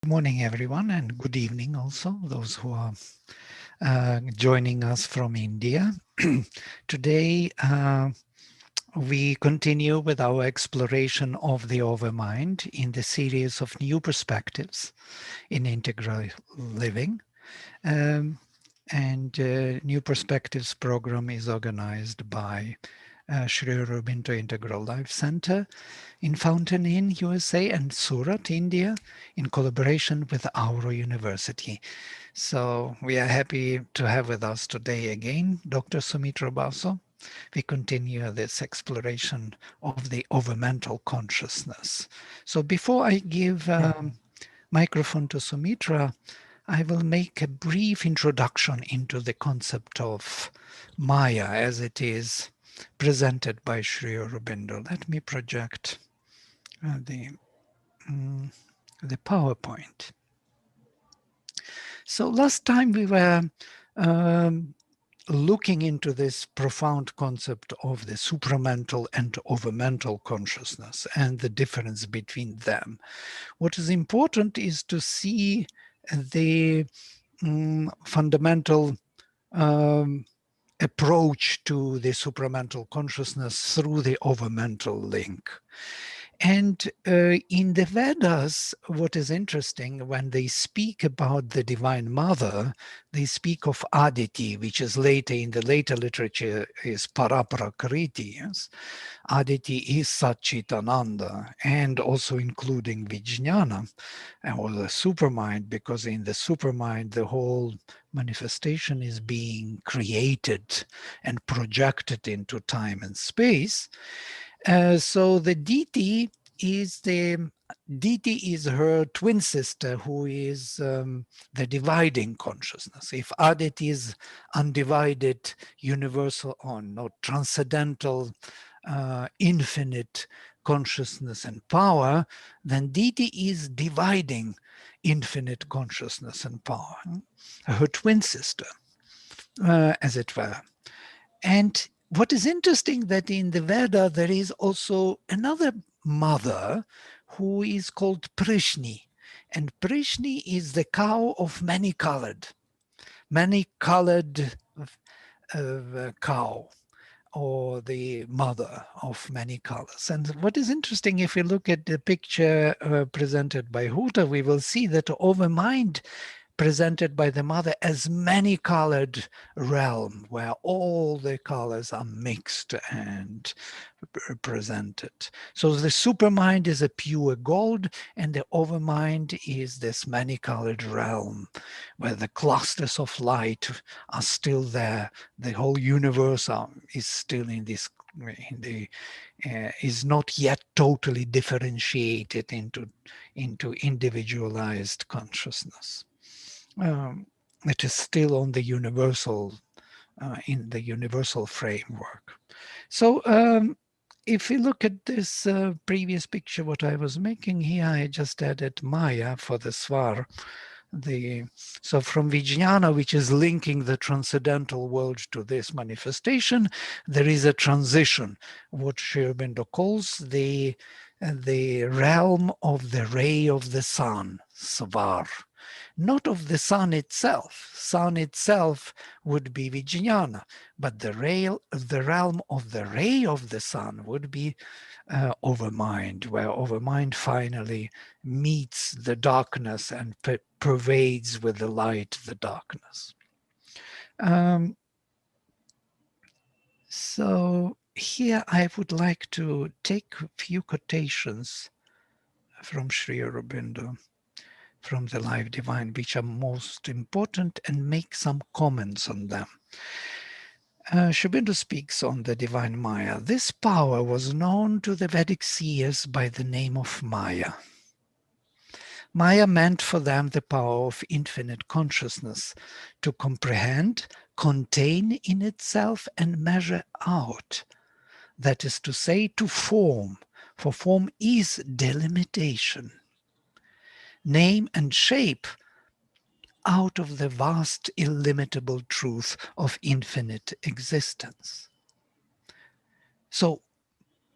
Good morning, everyone, and good evening also, those who are joining us from India. Today, we continue with our exploration of the Overmind in the series of new perspectives in integral living. New Perspectives program is organized by Sri Aurobindo Integral Life Center in Fountain Inn, USA, and Surat, India, in collaboration with Auro University. So we are happy to have with us today again Dr. Soumitra Basu. We continue this exploration of the overmental consciousness. So before I give microphone to Soumitra, I will make a brief introduction into the concept of Maya as it is presented by Sri Aurobindo. Let me project the PowerPoint. So last time we were looking into this profound concept of the supramental and overmental consciousness and the difference between them. What is important is to see the fundamental approach to the supramental consciousness through the overmental link. And in the Vedas, what is interesting, when they speak about the Divine Mother, they speak of Aditi, which is later in the later literature is Paraprakriti. Yes? Aditi is Satchitananda, and also including Vijnana, or the supermind, because in the supermind, the whole manifestation is being created and projected into time and space. So the Diti is her twin sister, who is the dividing consciousness. If Aditi is undivided, universal, or not transcendental, infinite consciousness and power, then Diti is dividing infinite consciousness and power, her twin sister, as it were. And what is interesting that in the Veda, there is also another mother who is called Prishni. And Prishni is the cow of many-colored cow, or the mother of many colors. And what is interesting, if we look at the picture presented by Huta, we will see that Overmind presented by the mother as many-colored realm, where all the colors are mixed and presented. So the supermind is a pure gold, and the overmind is this many-colored realm, where the clusters of light are still there. The whole universe is still in this, is not yet totally differentiated into individualized consciousness. It is still on the universal, in the universal framework. So if we look at this previous picture, what I was making here, I just added Maya for the Svar. So from Vijnana, which is linking the transcendental world to this manifestation, there is a transition, what Sri Aurobindo calls the realm of the ray of the sun, Svar. Not of the sun itself. Sun itself would be Vijnana, but the realm of the ray of the sun would be Overmind, where Overmind finally meets the darkness and pervades with the light the darkness. So here I would like to take a few quotations from Sri Aurobindo, from the Life Divine, which are most important, and make some comments on them. Sri Aurobindo speaks on the divine Maya. This power was known to the Vedic seers by the name of Maya. Maya meant for them the power of infinite consciousness to comprehend, contain in itself, and measure out. That is to say, to form, for form is delimitation. Name and shape out of the vast, illimitable truth of infinite existence. So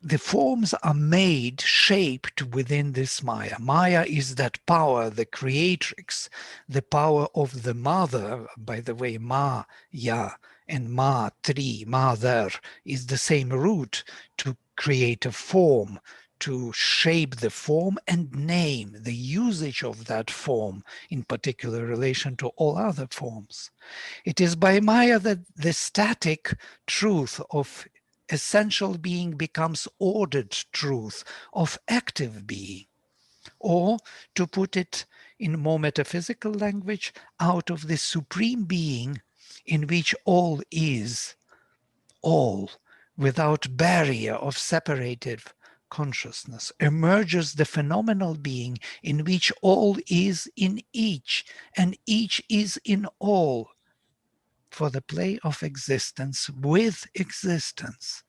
the forms are made, shaped within this Maya. Maya is that power, the creatrix, the power of the mother. By the way, Ma, Ya, and Ma, Tri, Mother, is the same root to create a form, to shape the form and name the usage of that form, in particular relation to all other forms. It is by Maya that the static truth of essential being becomes ordered truth of active being, or to put it in more metaphysical language, out of the supreme being in which all is, all, without barrier of separated consciousness, emerges the phenomenal being in which all is in each, and each is in all, for the play of existence with existence,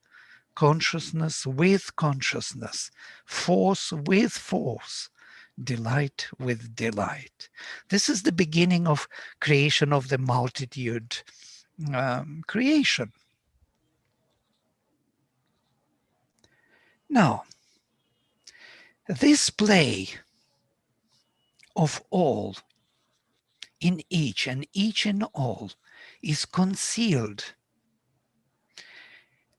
consciousness with consciousness, force with force, delight with delight. This is the beginning of creation of the multitude creation. Now, this play of all in each and each in all is concealed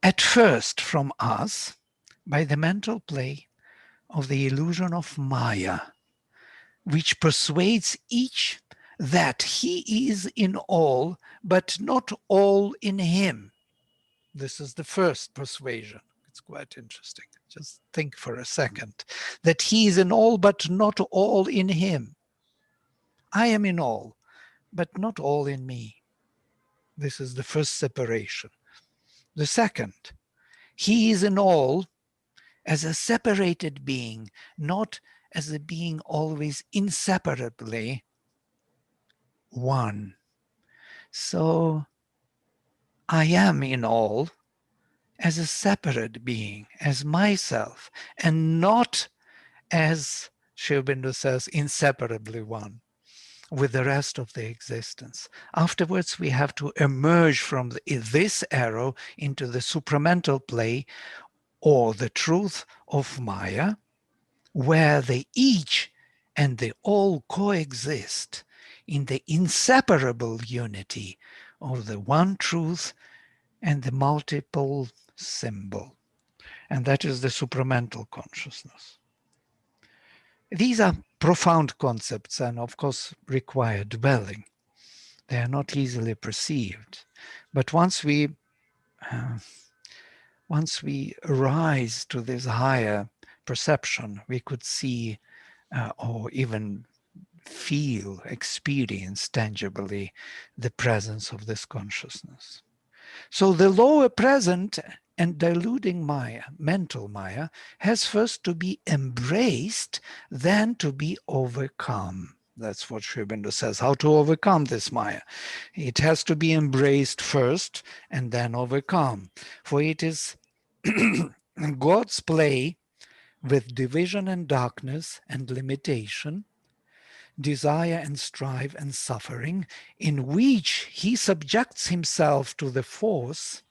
at first from us by the mental play of the illusion of Maya, which persuades each that he is in all, but not all in him. This is the first persuasion. It's quite interesting. Just think for a second. That he is in all, but not all in him. I am in all, but not all in me. This is the first separation. The second, he is in all as a separated being, not as a being always inseparably one. So I am in all as a separate being, as myself, and not as Sri Aurobindo says, inseparably one with the rest of the existence. Afterwards, we have to emerge from this arrow into the supramental play, or the truth of Maya, where the each and the all coexist in the inseparable unity of the one truth and the multiple symbol. And that is the supramental consciousness. These are profound concepts and of course require dwelling. They are not easily perceived. But once we rise to this higher perception, we could see or even feel, experience tangibly the presence of this consciousness. So the lower present and deluding Maya, mental Maya, has first to be embraced, then to be overcome. That's what Sri Aurobindo says, how to overcome this Maya. It has to be embraced first and then overcome. For it is God's play with division and darkness and limitation, desire and strife and suffering, in which he subjects himself to the force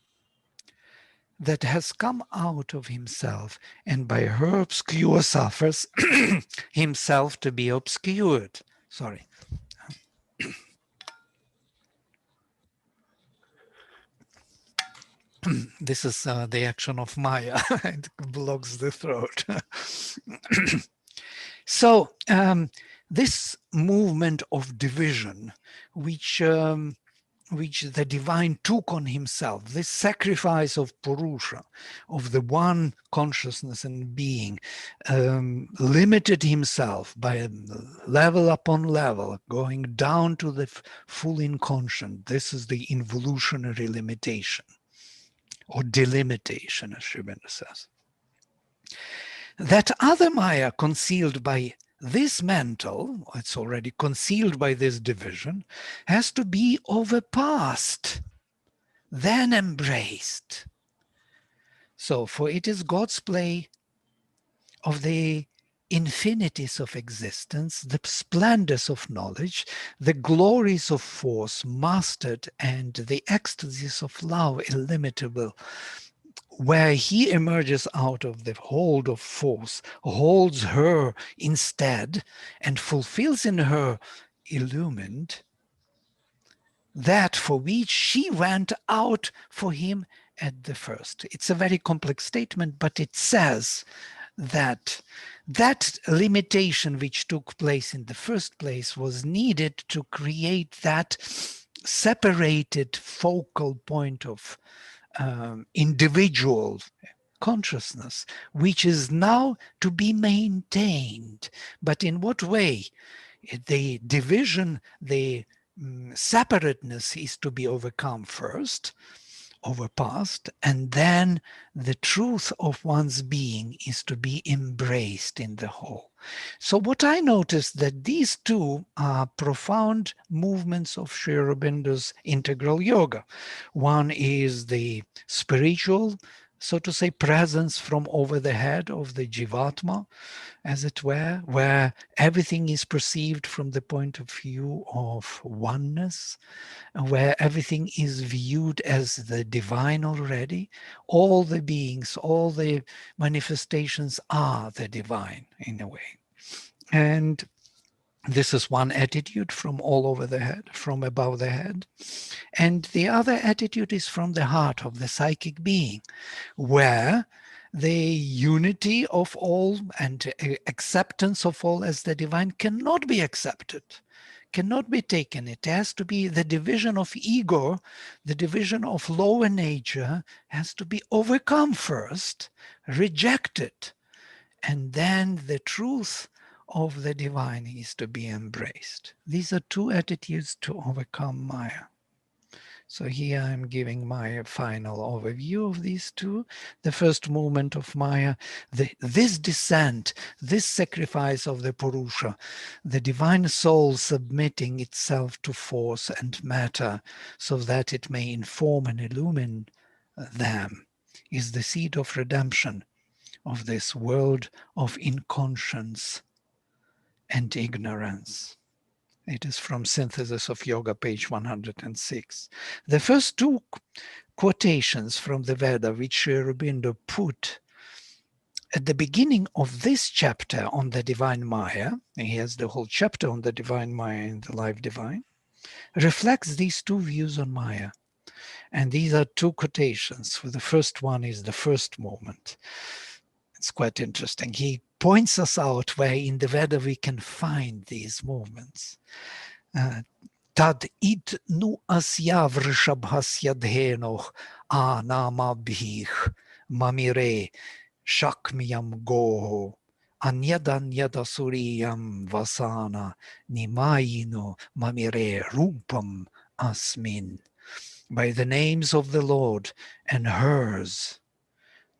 that has come out of himself, and by her obscure suffers himself to be obscured. Sorry. This is the action of Maya. It blocks the throat. So this movement of division, which the divine took on himself, this sacrifice of Purusha, of the one consciousness and being, limited himself by level upon level, going down to the full inconscient. This is the involutionary limitation, or delimitation, as Sri Aurobindo says. That other Maya concealed by this mental, it's already concealed by this division, has to be overpassed, then embraced. So, for it is God's play of the infinities of existence, the splendors of knowledge, the glories of force mastered, and the ecstasies of love illimitable, where he emerges out of the hold of force, holds her instead, and fulfills in her illumined that for which she went out for him at the first. It's a very complex statement, but it says that that limitation which took place in the first place was needed to create that separated focal point of individual consciousness, which is now to be maintained. But in what way? The division, the separateness is to be overcome first, overpassed, and then the truth of one's being is to be embraced in the whole. So what I noticed that these two are profound movements of Sri Aurobindo's integral yoga. One is the spiritual, so to say, presence from over the head of the Jivatma, as it were, where everything is perceived from the point of view of oneness, where everything is viewed as the divine already. All the beings, all the manifestations are the divine in a way. And this is one attitude from all over the head, from above the head. And the other attitude is from the heart of the psychic being, where the unity of all and acceptance of all as the divine cannot be accepted, cannot be taken. It has to be the division of ego, the division of lower nature has to be overcome first, rejected, and then the truth of the divine is to be embraced. These are two attitudes to overcome Maya. So here I'm giving my final overview of these two. The first movement of Maya, this descent, this sacrifice of the Purusha, the divine soul submitting itself to force and matter so that it may inform and illumine them, is the seed of redemption of this world of inconscience and ignorance. It is from Synthesis of Yoga, page 106. The first two quotations from the Veda, which Sri Aurobindo put at the beginning of this chapter on the divine Maya, and he has the whole chapter on the divine Maya in the Life Divine, reflects these two views on Maya. And these are two quotations. The first one is the first moment. It's quite interesting. He points us out where in the Veda we can find these movements. Tad it nu asya vrishabhasya dhenoh anamabhih mamire shakmiyam goho anyada suriyam vasana nimayino mamire rupam asmin. By the names of the Lord and hers,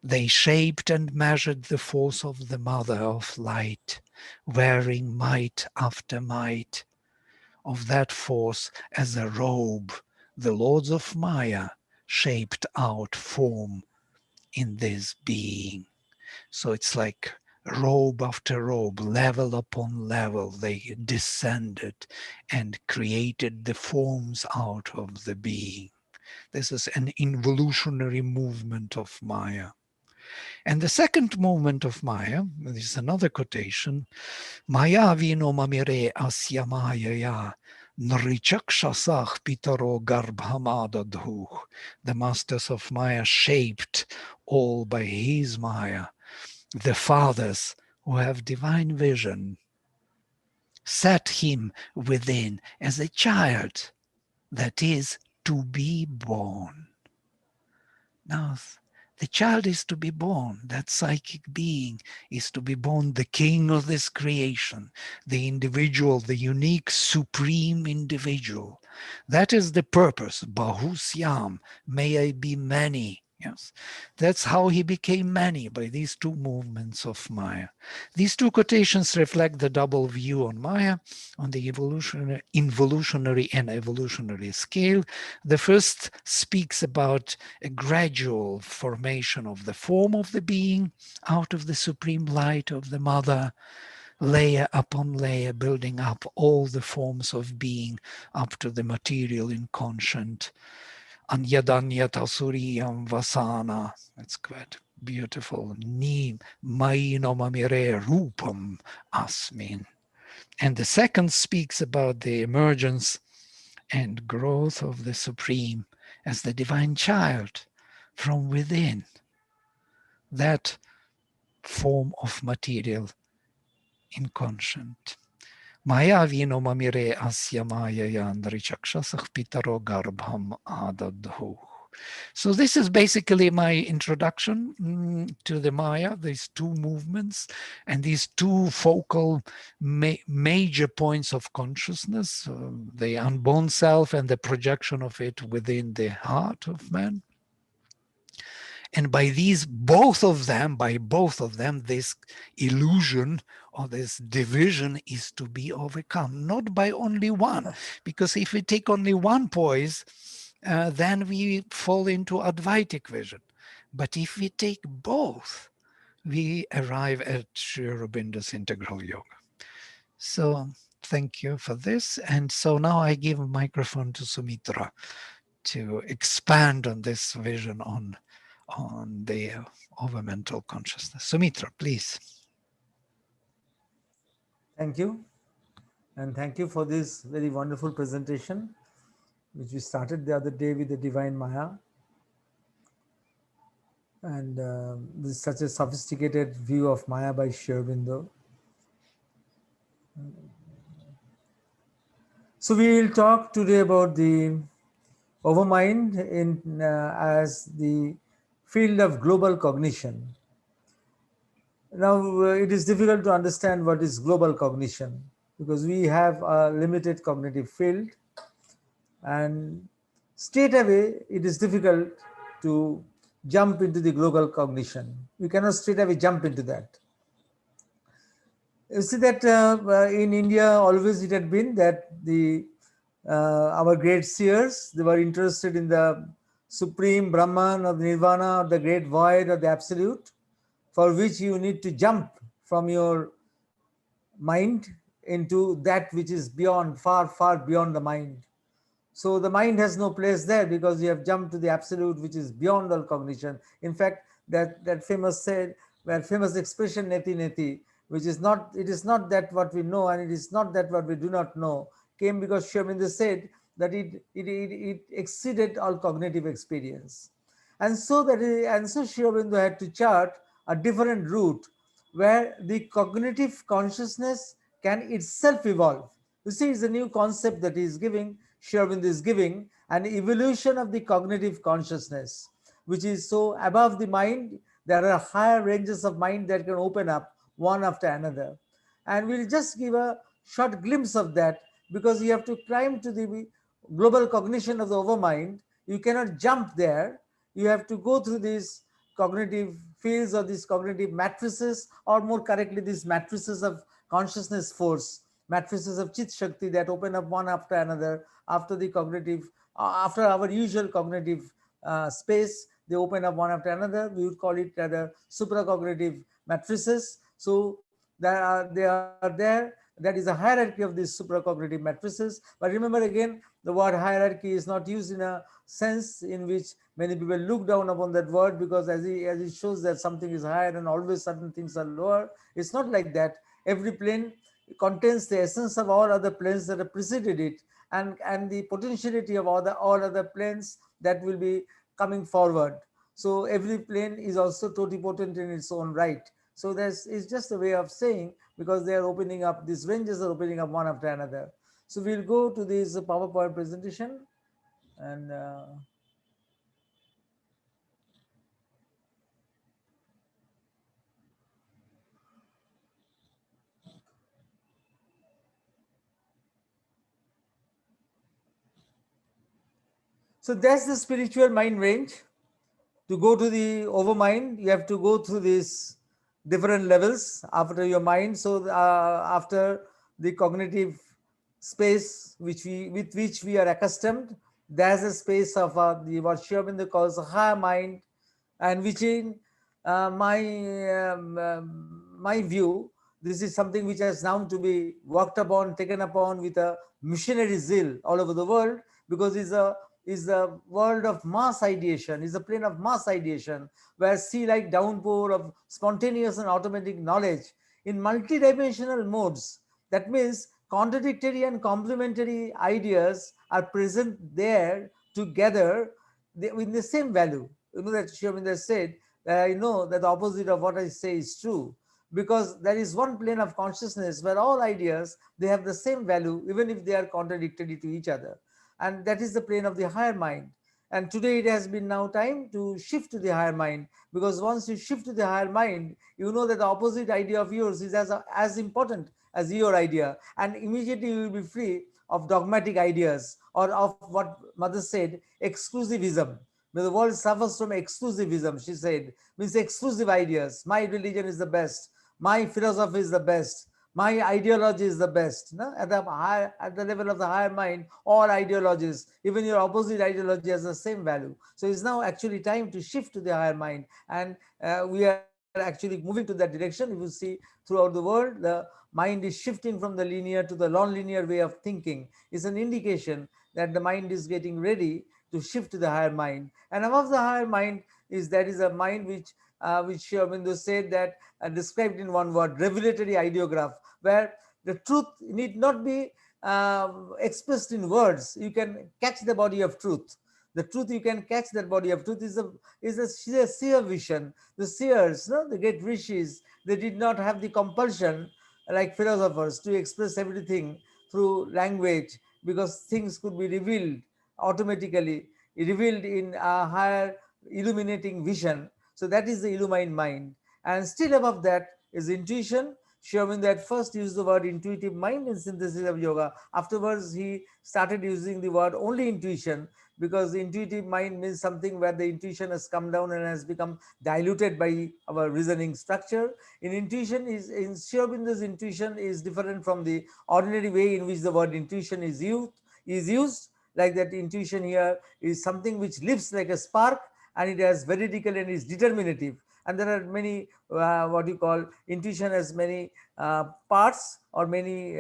they shaped and measured the force of the Mother of Light, wearing might after might of that force as a robe. The lords of Maya shaped out form in this being. So it's like robe after robe, level upon level, they descended and created the forms out of the being. This is an involutionary movement of Maya. And the second movement of Maya, this is another quotation, Maya vino mamire asya Maya nrichakshasach pitaro garbhamadadhuh. The masters of Maya shaped all by his Maya. The fathers who have divine vision set him within as a child that is to be born. Now, the child is to be born. That psychic being is to be born, the king of this creation, the individual, the unique, supreme individual. That is the purpose. Bahusyam, may I be many. Yes, that's how he became many, by these two movements of Maya. These two quotations reflect the double view on Maya, on the involutionary and evolutionary scale. The first speaks about a gradual formation of the form of the being out of the supreme light of the Mother, layer upon layer, building up all the forms of being up to the material inconscient, Anyadanyata suriyam vasana. That's quite beautiful. Ni maino mamire rupam asmin. And the second speaks about the emergence and growth of the Supreme as the divine child from within that form of material inconscient. Maya vino mamire asya maya yandri chakshasakh pitaro garbham adadhu. So this is basically my introduction to the Maya, these two movements and these two focal major points of consciousness, the unborn self and the projection of it within the heart of man. And by both of them, this illusion or this division is to be overcome, not by only one. Because if we take only one poise, then we fall into Advaitic vision. But if we take both, we arrive at Sri Aurobindo's integral yoga. So thank you for this. And so now I give a microphone to Soumitra to expand on this vision on the overmental consciousness. Soumitra, please. Thank you. And thank you for this very wonderful presentation, which we started the other day with the Divine Maya. And this is such a sophisticated view of Maya by Sri Aurobindo. So we will talk today about the Overmind as the field of global cognition. Now, it is difficult to understand what is global cognition because we have a limited cognitive field, and straight away it is difficult to jump into the global cognition. We cannot straight away jump into that. You see that in India always it had been that our great seers, they were interested in the supreme Brahman or the Nirvana or the great void or the absolute, for which you need to jump from your mind into that which is beyond, far, far beyond the mind. So the mind has no place there because you have jumped to the absolute which is beyond all cognition. In fact, that famous expression neti neti, which is not, it is not that what we know and it is not that what we do not know, came because Sri Aurobindo said that it exceeded all cognitive experience. And so Sri Aurobindo had to chart a different route where the cognitive consciousness can itself evolve. You see, it's a new concept that he is giving, Sri Aurobindo is giving, an evolution of the cognitive consciousness, which is so above the mind. There are higher ranges of mind that can open up one after another. And we'll just give a short glimpse of that because you have to climb to the global cognition of the overmind. You cannot jump there. You have to go through these cognitive fields or these cognitive matrices, or more correctly, these matrices of consciousness force, matrices of Chit Shakti that open up one after another after the cognitive, after our usual cognitive space. They open up one after another. We would call it rather supracognitive matrices. So they are there. That is a hierarchy of these supracognitive matrices. But remember again, the word hierarchy is not used in a sense in which many people look down upon that word, because as it shows that something is higher and always certain things are lower. It's not like that. Every plane contains the essence of all other planes that have preceded it, and the potentiality of all other planes that will be coming forward. So every plane is also totipotent in its own right. So it's just a way of saying, because they are opening up, these ranges are opening up one after another. So we'll go to this PowerPoint presentation and so that's the spiritual mind range. To go to the overmind, you have to go through these different levels after your mind. So after the cognitive space with which we are accustomed, there's a space of what Sri Aurobindo calls a higher mind, and which in my view, this is something which has now to be worked upon, taken upon with a missionary zeal all over the world, because it's a is the world of mass ideation, is the plane of mass ideation, where sea like downpour of spontaneous and automatic knowledge in multidimensional modes. That means contradictory and complementary ideas are present there together with the same value. You know that Sri Aurobindo said, I know that the opposite of what I say is true, because there is one plane of consciousness where all ideas, they have the same value even if they are contradictory to each other, and that is the plane of the higher mind. And today it has been now time to shift to the higher mind, because once you shift to the higher mind, you know that the opposite idea of yours is as important as your idea, and immediately you will be free of dogmatic ideas, or of what mother said, exclusivism. The world suffers from exclusivism, she said, means exclusive ideas. My religion is the best, my philosophy is the best, my ideology is the best. No? At the level of the higher mind, all ideologies, even your opposite ideology, has the same value. So it's now actually time to shift to the higher mind, and we are actually moving to that direction. If you see throughout the world, the mind is shifting from the linear to the non-linear way of thinking. It's an indication that the mind is getting ready to shift to the higher mind. And above the higher mind is, that is a mind which Sri Aurobindo said that, described in one word, revelatory ideograph, where the truth need not be expressed in words. You can catch the body of truth. The truth, you can catch that body of truth, is a seer vision. The seers, no, the great rishis, they did not have the compulsion like philosophers to express everything through language, because things could be revealed automatically, revealed in a higher illuminating vision. So that is the illumined mind. And still above that is intuition. Showing that first used the word intuitive mind in Synthesis of Yoga. Afterwards, he started using the word only intuition, because the intuitive mind means something where the intuition has come down and has become diluted by our reasoning structure. In intuition, in Sri Aurobindo's intuition is different from the ordinary way in which the word intuition is used. Like that, intuition here is something which lives like a spark, and it has veridical and is determinative. And there are many, what you call, intuition has many parts, or many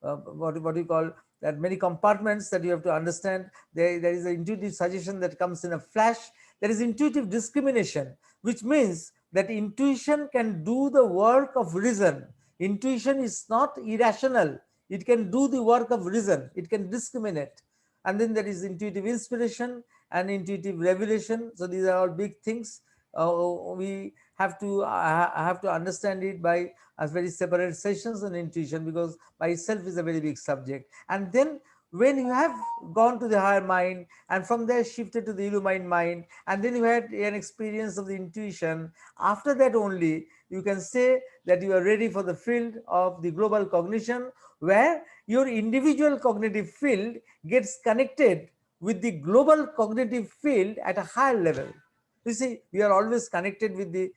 what you call, that many compartments that you have to understand. There is an intuitive suggestion that comes in a flash. There is intuitive discrimination, which means that intuition can do the work of reason. Intuition is not irrational. It can do the work of reason. It can discriminate. And then there is intuitive inspiration and intuitive revelation. So these are all big things. We have to understand it by as very separate sessions on intuition, because by itself is a very big subject. And then when you have gone to the higher mind, and from there shifted to the illumined mind, and then you had an experience of the intuition, after that only you can say that you are ready for the field of the global cognition, where your individual cognitive field gets connected with the global cognitive field at a higher level. You see, we are always connected with the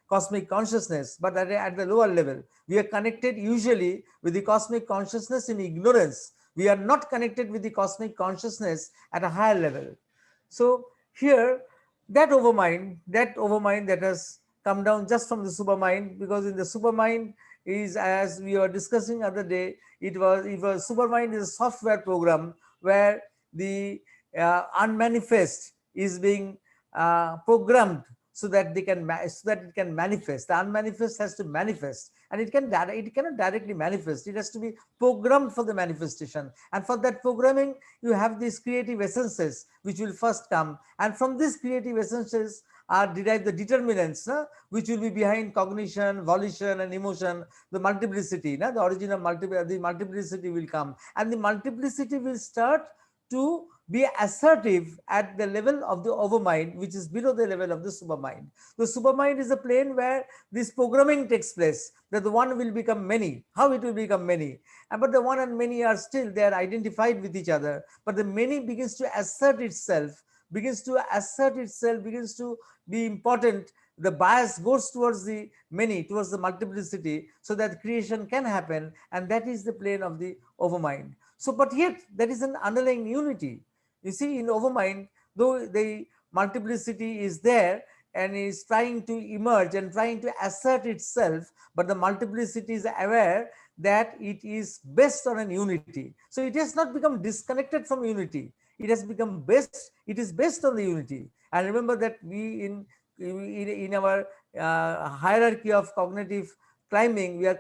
cosmic consciousness, but at the lower level. We are connected usually with the cosmic consciousness in ignorance. We are not connected with the cosmic consciousness at a higher level. So here, that overmind that has come down just from the supermind, because in the supermind is, as we were discussing other day, it was supermind is a software program where the unmanifest is being programmed, so that so that it can manifest. The unmanifest has to manifest, and it cannot directly manifest. It has to be programmed for the manifestation, and for that programming you have these creative essences which will first come, and from these creative essences are derived the determinants, which will be behind cognition, volition, and emotion. The multiplicity, the origin of the multiplicity will come, and the multiplicity will start to be assertive at the level of the overmind, which is below the level of the supermind. The supermind is a plane where this programming takes place, that the one will become many. How it will become many? But the one and many are still, they are identified with each other, but the many begins to assert itself, begins to be important. The bias goes towards the many, towards the multiplicity, so that creation can happen, and that is the plane of the overmind. So, but yet there is an underlying unity. You see, in overmind, though the multiplicity is there and is trying to emerge and trying to assert itself, but the multiplicity is aware that it is based on an unity. So it has not become disconnected from unity. It has become based, it is based on the unity. And remember that we in our hierarchy of cognitive climbing, we are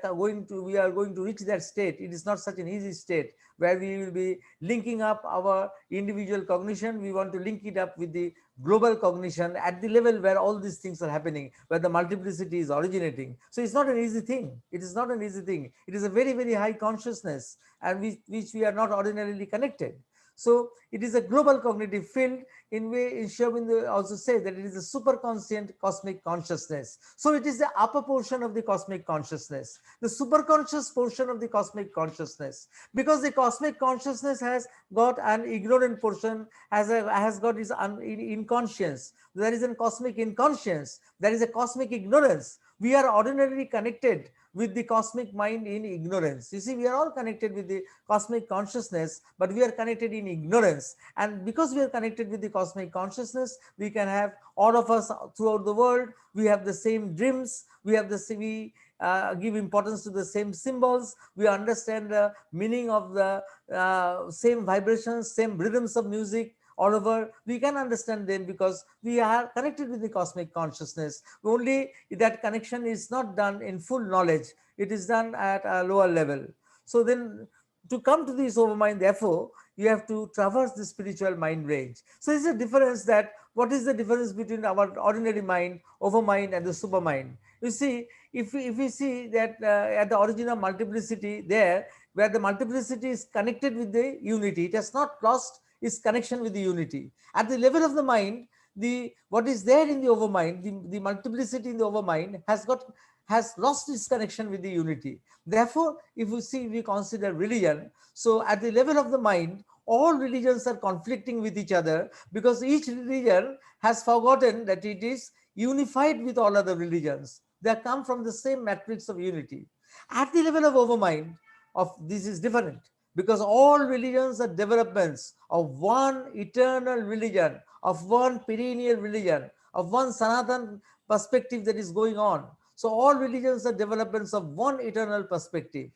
going to reach that state. It is not such an easy state where we will be linking up our individual cognition. We want to link it up with the global cognition at the level where all these things are happening, where the multiplicity is originating. So it's not an easy thing. It is not an easy thing. It is a very, very high consciousness, and which we are not ordinarily connected. So it is a global cognitive field. In way, Sherwin also says that it is a superconscient cosmic consciousness. So it is the upper portion of the cosmic consciousness, the superconscious portion of the cosmic consciousness, because the cosmic consciousness has got an ignorant portion, has got its inconscience. There is a cosmic inconscience. There is a cosmic ignorance. We are ordinarily connected with the cosmic mind in ignorance. You see, we are all connected with the cosmic consciousness, but we are connected in ignorance. And because we are connected with the cosmic consciousness, we can have, all of us throughout the world, we have the same dreams, we have we give importance to the same symbols, we understand the meaning of the same vibrations, same rhythms of music all over. We can understand them because we are connected with the cosmic consciousness. Only that connection is not done in full knowledge, it is done at a lower level. So then, to come to this overmind, therefore you have to traverse the spiritual mind range. So it's a difference, that what is the difference between our ordinary mind, overmind, and the supermind? You see, if we see that at the origin of multiplicity, there where the multiplicity is connected with the unity, it has not lost its connection with the unity. At the level of the mind, the what is there in the overmind, the multiplicity in the overmind has lost its connection with the unity. Therefore, if we see, we consider religion, so at the level of the mind, all religions are conflicting with each other, because each religion has forgotten that it is unified with all other religions. They come from the same matrix of unity. At the level of overmind, of this is different, because all religions are developments of one eternal religion, of one perennial religion, of one Sanatan perspective that is going on. So all religions are developments of one eternal perspective.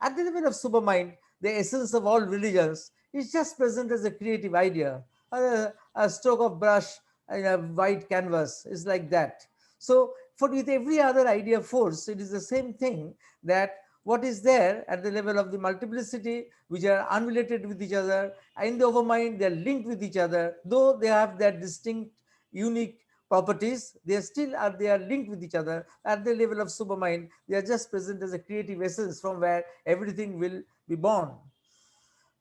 At the level of supermind, the essence of all religions is just present as a creative idea, a stroke of brush in a white canvas, is like that. So for with every other idea force, it is the same thing, that what is there at the level of the multiplicity, which are unrelated with each other, in the overmind they are linked with each other, though they have their distinct, unique properties, they are linked with each other. At the level of supermind, they are just present as a creative essence from where everything will be born.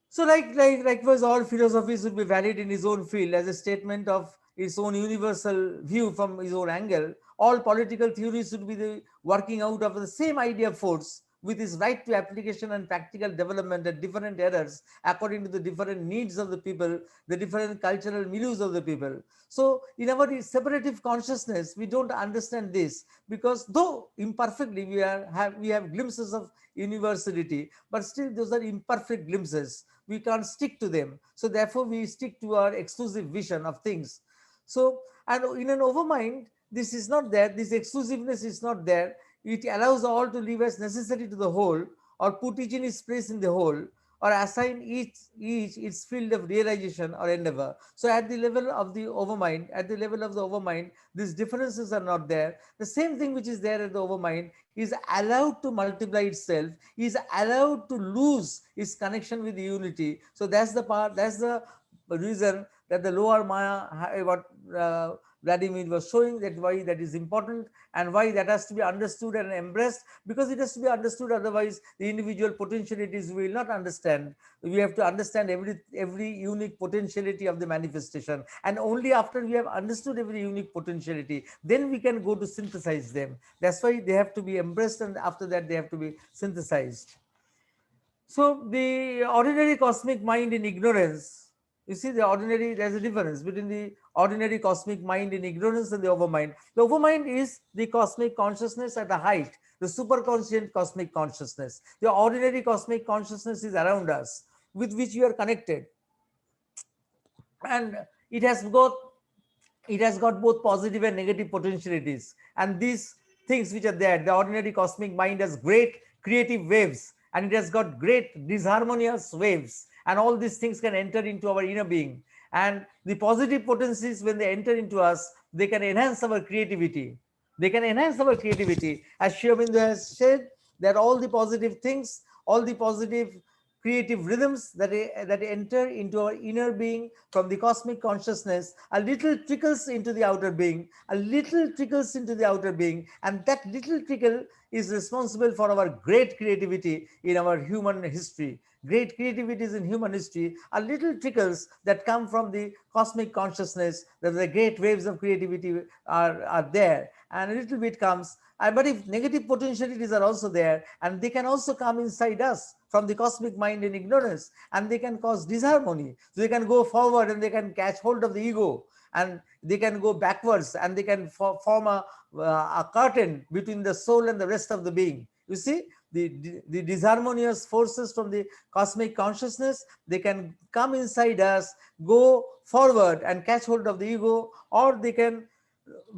So, likewise, all philosophies would be valid in his own field as a statement of its own universal view from his own angle. All political theories should be the working out of the same idea force, with its right to application and practical development at different eras according to the different needs of the people, the different cultural milieux of the people. So, in our separative consciousness, we don't understand this, because though imperfectly we have glimpses of universality, but still those are imperfect glimpses. We can't stick to them. So therefore, we stick to our exclusive vision of things. So, and in an overmind, this is not there. This exclusiveness is not there. It allows all to live as necessary to the whole, or put each in its place in the whole, or assign each its field of realization or endeavor. So at the level of the overmind, these differences are not there. The same thing which is there at the overmind is allowed to multiply itself, is allowed to lose its connection with the unity. So that's the part, that's the reason that the lower Maya, what Vladimir was showing, that why that is important, and why that has to be understood and embraced, because it has to be understood, otherwise the individual potentialities we will not understand. We have to understand every unique potentiality of the manifestation, and only after we have understood every unique potentiality, then we can go to synthesize them. That's why they have to be embraced, and after that they have to be synthesized. So the ordinary cosmic mind in ignorance, you see, there's a difference between the ordinary cosmic mind in ignorance and the overmind. The overmind is the cosmic consciousness at a height, the superconscient cosmic consciousness. The ordinary cosmic consciousness is around us, with which we are connected, and it has got both positive and negative potentialities. And these things which are there, the ordinary cosmic mind has great creative waves, and it has got great disharmonious waves, and all these things can enter into our inner being. And the positive potencies, when they enter into us, they can enhance our creativity. They can enhance our creativity. As Sri Aurobindo has said, that all the positive things, all the positive creative rhythms that enter into our inner being from the cosmic consciousness, a little trickles into the outer being, a little trickles into the outer being, and that little trickle is responsible for our great creativity in our human history. Great creativities in human history are little trickles that come from the cosmic consciousness, that the great waves of creativity are there, and a little bit comes. But if negative potentialities are also there, and they can also come inside us from the cosmic mind in ignorance, and they can cause disharmony. So they can go forward and they can catch hold of the ego, and they can go backwards, and they can form a curtain between the soul and the rest of the being. You see, the disharmonious forces from the cosmic consciousness, they can come inside us, go forward and catch hold of the ego, or they can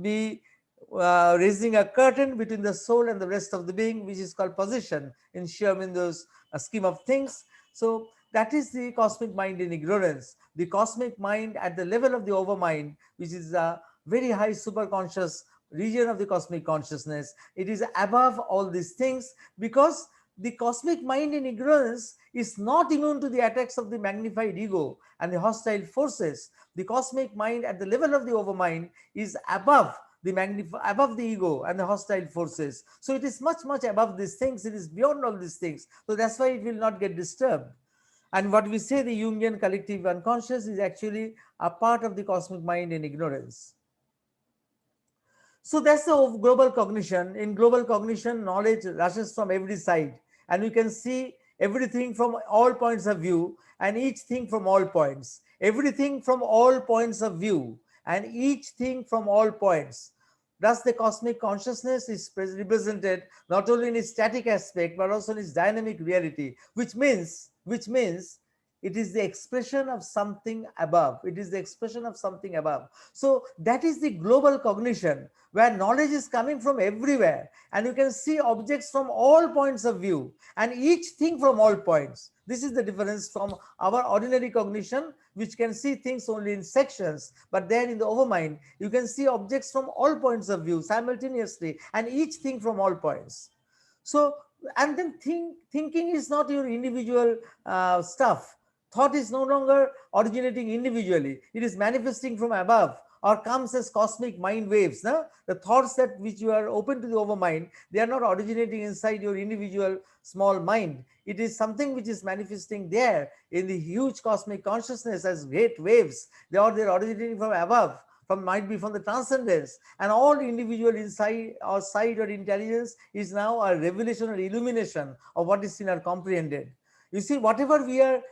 be raising a curtain between the soul and the rest of the being, which is called position in Sri Aurobindo's scheme of things. So that is the cosmic mind in ignorance. The cosmic mind at the level of the overmind, which is a very high superconscious region of the cosmic consciousness, it is above all these things, because the cosmic mind in ignorance is not immune to the attacks of the magnified ego and the hostile forces. The cosmic mind at the level of the overmind is above above the ego and the hostile forces. So it is much above these things. It is beyond all these things. So that's why it will not get disturbed. And what we say, the Jungian collective unconscious is actually a part of the cosmic mind in ignorance. So that's the global cognition. In global cognition, knowledge rushes from every side, and we can see everything from all points of view, and each thing from all points. Everything from all points of view, and each thing from all points. Thus, the cosmic consciousness is represented not only in its static aspect but also in its dynamic reality, which means it is the expression of something above. It is the expression of something above. So that is the global cognition, where knowledge is coming from everywhere, and you can see objects from all points of view and each thing from all points. This is the difference from our ordinary cognition, which can see things only in sections, but there in the overmind, you can see objects from all points of view simultaneously and each thing from all points. So, and then thinking is not your individual stuff. Thought is no longer originating individually. It is manifesting from above, or comes as cosmic mind waves. No? The thoughts that which you are open to the overmind, they are not originating inside your individual small mind. It is something which is manifesting there in the huge cosmic consciousness as great waves. They are originating from above, might be from the transcendence, and all individual insight or sight or intelligence is now a revelation or illumination of what is seen or comprehended. You see, whatever we are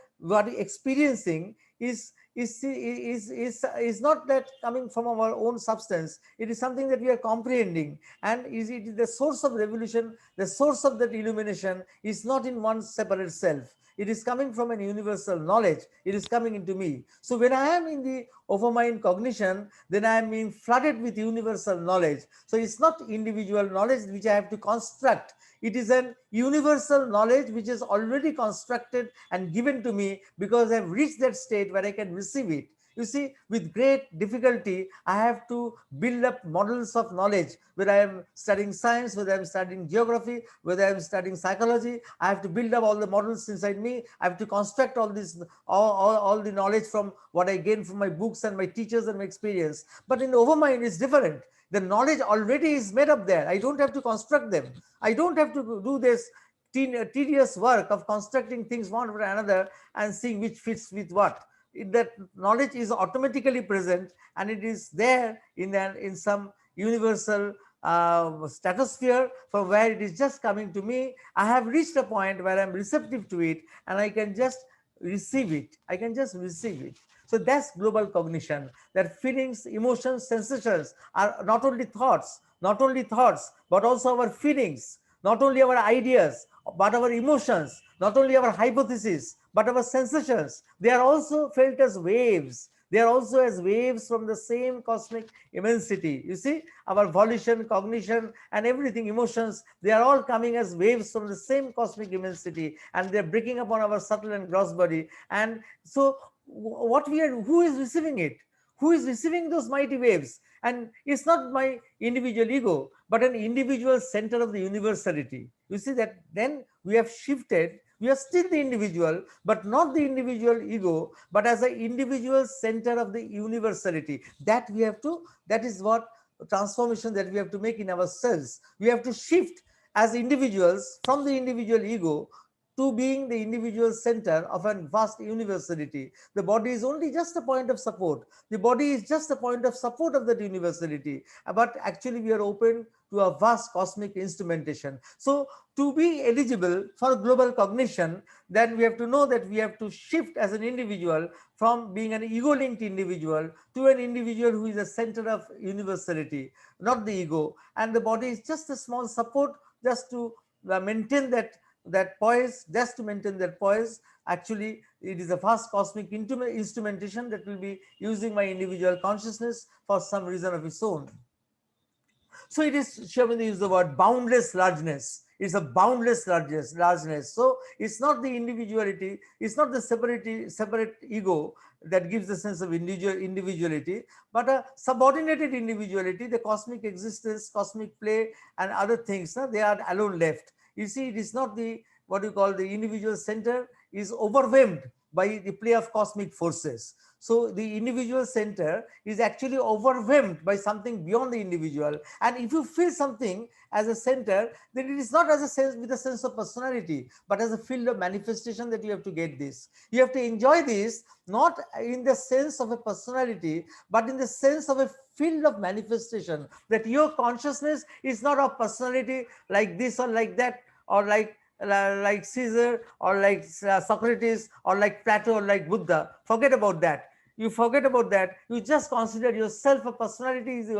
experiencing is not that coming from our own substance. It is something that we are comprehending, and it is the source of revolution. The source of that illumination is not in one separate self. It is coming from an universal knowledge. It is coming into me. So when I am in the overmind cognition, then I am being flooded with universal knowledge. So it's not individual knowledge which I have to construct. It is an universal knowledge which is already constructed and given to me, because I have reached that state where I can receive it. You see, with great difficulty, I have to build up models of knowledge. Whether I am studying science, whether I am studying geography, whether I am studying psychology, I have to build up all the models inside me. I have to construct all this, all the knowledge from what I gain from my books and my teachers and my experience. But in overmind, it's different. The knowledge already is made up there. I don't have to construct them. I don't have to do this tedious work of constructing things one after another and seeing which fits with what. That knowledge is automatically present, and it is there in some universal stratosphere from where it is just coming to me. I have reached a point where I am receptive to it, and I can just receive it. I can just receive it. So that's global cognition, that feelings, emotions, sensations are not only thoughts, but also our feelings, not only our ideas, but our emotions, not only our hypotheses, but our sensations. They are also felt as waves. They are also as waves from the same cosmic immensity. You see, our volition, cognition, and everything, emotions, they are all coming as waves from the same cosmic immensity, and they're breaking upon our subtle and gross body. And so, what we are, who is receiving it? Who is receiving those mighty waves? And it's not my individual ego, but an individual center of the universality. You see that then we have shifted. We are still the individual, but not the individual ego, but as an individual center of the universality. That we have to, that is what transformation that we have to make in ourselves. We have to shift as individuals from the individual ego to being the individual center of a vast universality. The body is only just a point of support. The body is just a point of support of that universality. But actually, we are open to a vast cosmic instrumentation. So, to be eligible for global cognition, then we have to know that we have to shift as an individual from being an ego linked individual to an individual who is a center of universality, not the ego. And the body is just a small support just to maintain that poise, just to maintain that poise. Actually, it is a vast cosmic instrumentation that will be using my individual consciousness for some reason of its own. So it is, Shabindi used the word boundless largeness. It's a boundless largeness. So it's not the individuality, it's not the separate ego that gives the sense of individuality, but a subordinated individuality, the cosmic existence, cosmic play, and other things. They are alone left. You see, it is not the, what you call, the individual center is overwhelmed by the play of cosmic forces. So the individual center is actually overwhelmed by something beyond the individual. And if you feel something as a center, then it is not as a sense with a sense of personality, but as a field of manifestation that you have to get this. You have to enjoy this not in the sense of a personality, but in the sense of a field of manifestation, that your consciousness is not a personality like this or like that, or like Caesar, or like Socrates, or like Plato, or like Buddha. Forget about that. You forget about that. You just consider yourself a personality is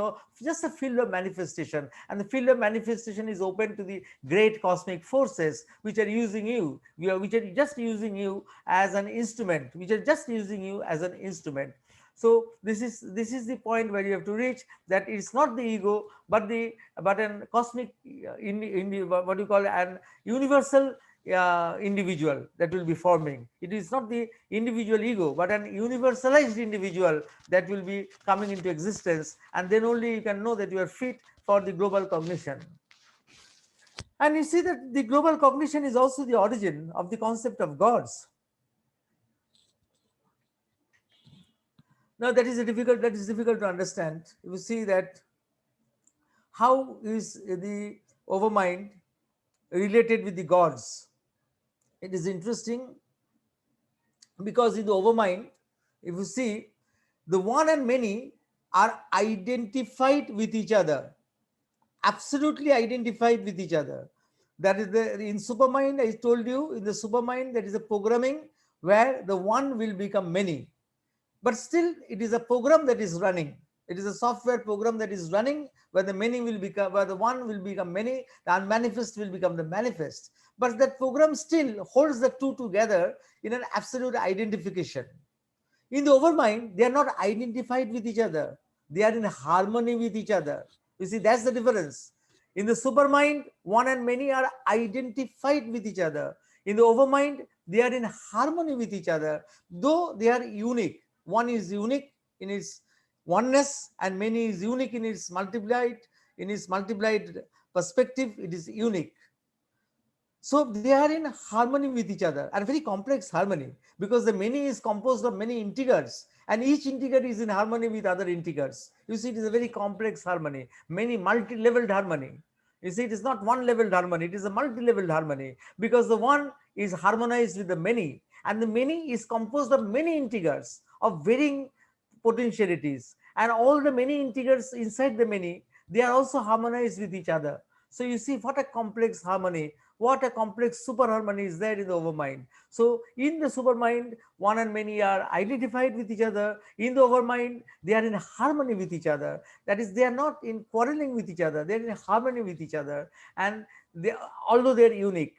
just a field of manifestation, and the field of manifestation is open to the great cosmic forces which are using you, which are just using you as an instrument, which are just using you as an instrument. So this is the point where you have to reach, that it's not the ego, but an cosmic what do you call it, an universal individual that will be forming. It is not the individual ego, but an universalized individual that will be coming into existence, and then only you can know that you are fit for the global cognition. And you see that the global cognition is also the origin of the concept of gods. Now that is difficult to understand. You see that how is the overmind related with the gods? It is interesting because in the overmind, if you see, the one and many are identified with each other, absolutely identified with each other. That is in supermind, I told you, in the supermind, there is a programming where the one will become many. But still, it is a program that is running. It is a software program that is running where the many will become, where the one will become many, the unmanifest will become the manifest. But that program still holds the two together in an absolute identification. In the overmind, they are not identified with each other. They are in harmony with each other. You see, that's the difference. In the supermind, one and many are identified with each other. In the overmind, they are in harmony with each other, though they are unique. One is unique in its oneness, and many is unique in its multiplied perspective. It is unique. So they are in harmony with each other, and very complex harmony, because the many is composed of many integers, and each integer is in harmony with other integers. You see, it is a very complex harmony, many multi-leveled harmony. You see, it is not one-leveled harmony, it is a multi-leveled harmony, because the one is harmonized with the many, and the many is composed of many integers of varying potentialities, and all the many integers inside the many, they are also harmonized with each other. So you see what a complex harmony, what a complex super harmony is there in the overmind. So in the supermind, one and many are identified with each other. In the overmind, they are in harmony with each other. That is, they are not in quarreling with each other, they are in harmony with each other, and they, although they are unique.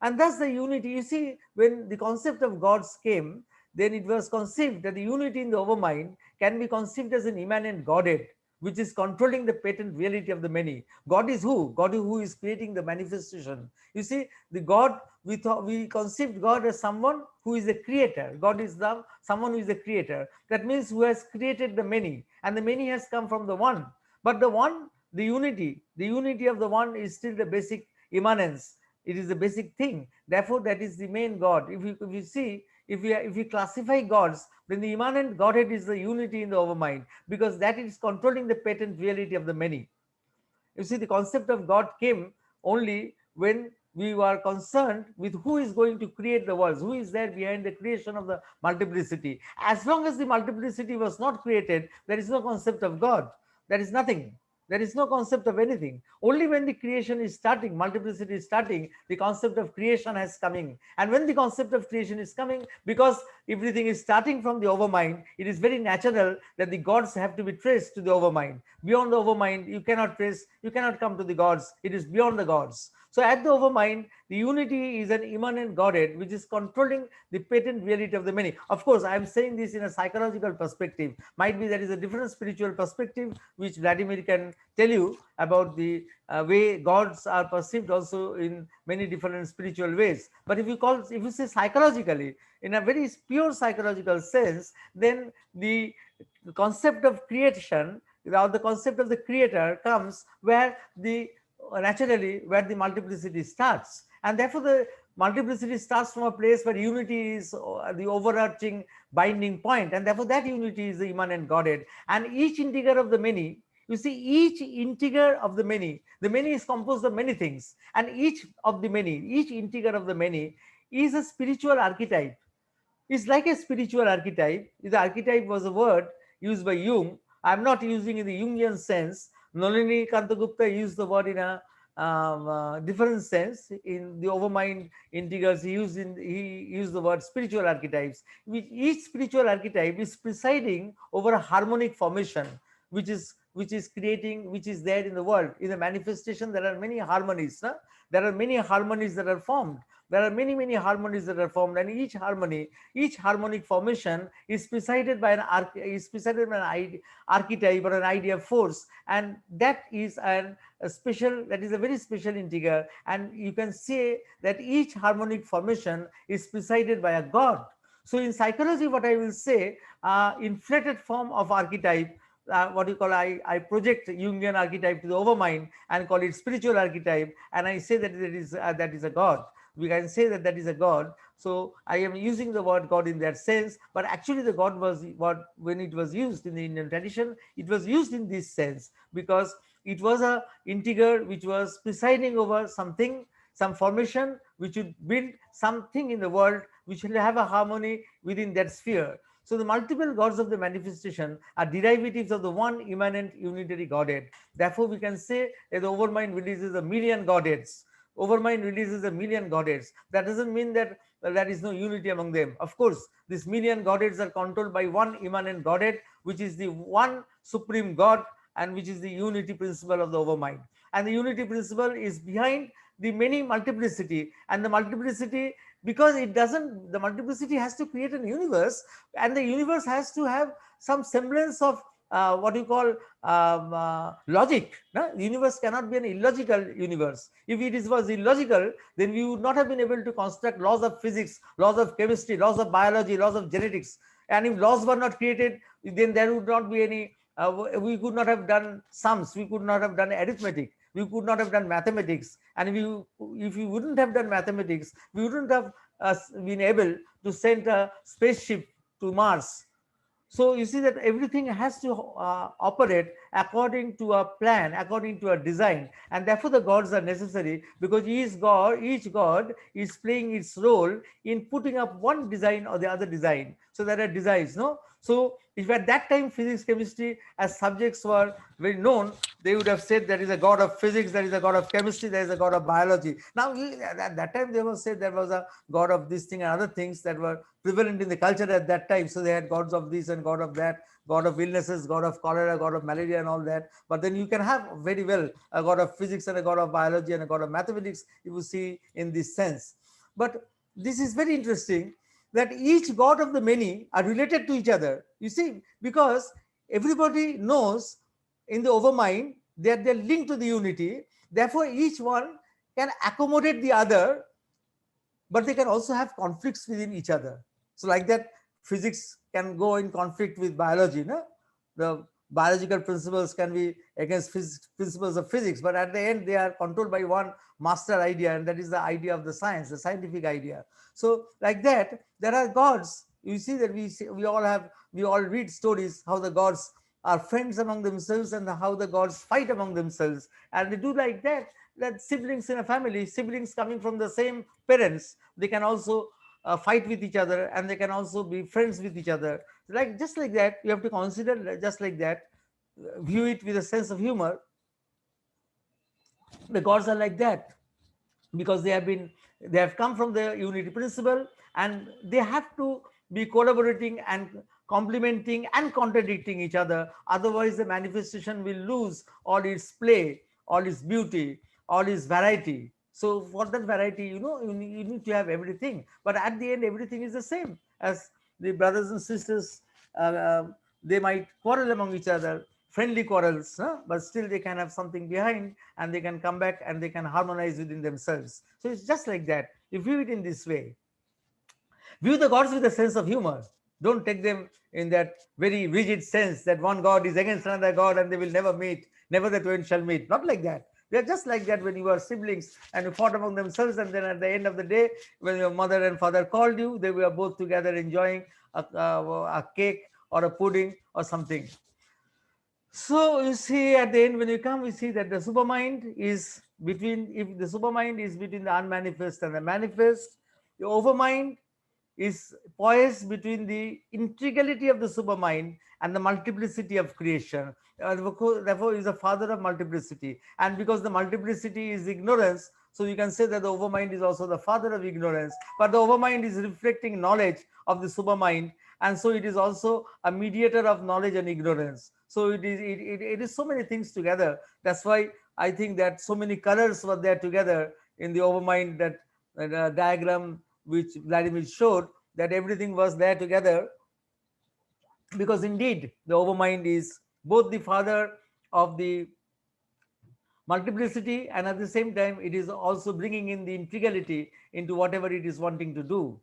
And that's the unity. You see, when the concept of gods came, then it was conceived that the unity in the overmind can be conceived as an immanent Godhead, which is controlling the patent reality of the many. God is who? God is who is creating the manifestation. You see, the God, we conceived God as someone who is a creator. God is the someone who is a creator. That means who has created the many, and the many has come from the one. But the one, the unity of the one is still the basic immanence. It is the basic thing. Therefore, that is the main God. If you see, if we classify gods, then the immanent Godhead is the unity in the overmind, because that is controlling the patent reality of the many. You see, the concept of God came only when we were concerned with who is going to create the worlds, who is there behind the creation of the multiplicity. As long as the multiplicity was not created, there is no concept of God. There is nothing. There is no concept of anything. Only when the creation is starting, multiplicity is starting, the concept of creation has coming. And when the concept of creation is coming, because everything is starting from the overmind, it is very natural that the gods have to be traced to the overmind. Beyond the overmind, you cannot trace, you cannot come to the gods. It is beyond the gods. So at the overmind, the unity is an immanent Godhead which is controlling the patent reality of the many. Of course, I am saying this in a psychological perspective. Might be there is a different spiritual perspective which Vladimir can tell you about the way gods are perceived also in many different spiritual ways. But if you say psychologically, in a very pure psychological sense, then the concept of creation or the concept of the creator comes where the naturally where the multiplicity starts, and therefore the multiplicity starts from a place where unity is the overarching binding point, and therefore that unity is the immanent Godhead. And each integer of the many, you see, each integer of the many is composed of many things, and each of the many, each integer of the many is a spiritual archetype. It's like a spiritual archetype. The archetype was a word used by Jung. I'm not using in the Jungian sense. Nalini Kantagupta used the word in a different sense. In the Overmind integers, he used the word spiritual archetypes. Which each spiritual archetype is presiding over a harmonic formation, which is creating, which is there in the world. In the manifestation, there are many harmonies. Huh? There are many harmonies that are formed. There are many harmonies that are formed, and each harmony, each harmonic formation is presided by an archetype or an idea force, and that is a special, that is a very special integer. And you can say that each harmonic formation is presided by a god. So in psychology, what I will say, inflated form of archetype, what you call, I project Jungian archetype to the overmind and call it spiritual archetype, and I say that that is a god. We can say that that is a god. So I am using the word god in that sense, but actually the god was what, when it was used in the Indian tradition, it was used in this sense because it was a integer which was presiding over something, some formation which would build something in the world which will have a harmony within that sphere. So the multiple gods of the manifestation are derivatives of the one immanent unitary Godhead. Therefore, we can say that the overmind releases a million Godheads. Overmind releases a million Godheads. That doesn't mean that there is no unity among them. Of course, these million Godheads are controlled by one immanent Godhead, which is the one supreme God, and which is the unity principle of the overmind. And the unity principle is behind the many multiplicity, and the multiplicity, because it doesn't, the multiplicity has to create a universe, and the universe has to have some semblance of what you call logic. No? The universe cannot be an illogical universe. If was illogical, then we would not have been able to construct laws of physics, laws of chemistry, laws of biology, laws of genetics. And if laws were not created, then there would not be any, we could not have done sums, we could not have done arithmetic, we could not have done mathematics. And if we wouldn't have done mathematics, we wouldn't have been able to send a spaceship to Mars. So you see that everything has to operate according to a plan, according to a design, and therefore the gods are necessary, because each god is playing its role in putting up one design or the other design. So there are designs, no? So if at that time physics, chemistry as subjects were very known, they would have said there is a god of physics, there is a god of chemistry, there is a god of biology. Now at that time they must say there was a god of this thing and other things that were prevalent in the culture at that time. So they had gods of this and god of that, god of illnesses, god of cholera, god of malaria and all that. But then you can have very well a god of physics and a god of biology and a god of mathematics, you will see in this sense. But this is very interesting, that each god of the many are related to each other. You see, because everybody knows in the overmind that they're linked to the unity, therefore each one can accommodate the other, but they can also have conflicts within each other. So like that, physics can go in conflict with biology. No? The biological principles can be against principles of physics, but at the end they are controlled by one master idea, and that is the idea of the science, the scientific idea. So like that, there are gods. You see that we all read stories how the gods are friends among themselves and how the gods fight among themselves, and they do like that. That siblings in a family, siblings coming from the same parents, they can also fight with each other, and they can also be friends with each other. Like just like that, you have to consider just like that, view it with a sense of humor. The gods are like that because they have come from the unity principle, and they have to be collaborating and complementing and contradicting each other, otherwise the manifestation will lose all its play, all its beauty, all its variety. So for that variety, you need to have everything, but at the end everything is the same. As the brothers and sisters, uh, they might quarrel among each other, friendly quarrels, huh? But still they can have something behind, and they can come back and they can harmonize within themselves. So it's just like that. You view it in this way. View the gods with a sense of humor. Don't take them in that very rigid sense that one god is against another god and they will never meet, never the twain shall meet. Not like that. They are just like that when you are siblings and you fought among themselves, and then at the end of the day, when your mother and father called you, they were both together enjoying a cake or a pudding or something. So you see, at the end, when you come, we see that the supermind is between, if the supermind is between the unmanifest and the manifest, the overmind is poised between the integrality of the supermind and the multiplicity of creation. Therefore, is the father of multiplicity. And because the multiplicity is ignorance, so you can say that the overmind is also the father of ignorance. But the overmind is reflecting knowledge of the supermind, and so it is also a mediator of knowledge and ignorance. So it is so many things together. That's why I think that so many colors were there together in the overmind, that diagram which Vladimir showed, that everything was there together, because indeed the overmind is both the father of the multiplicity, and at the same time it is also bringing in the integrality into whatever it is wanting to do.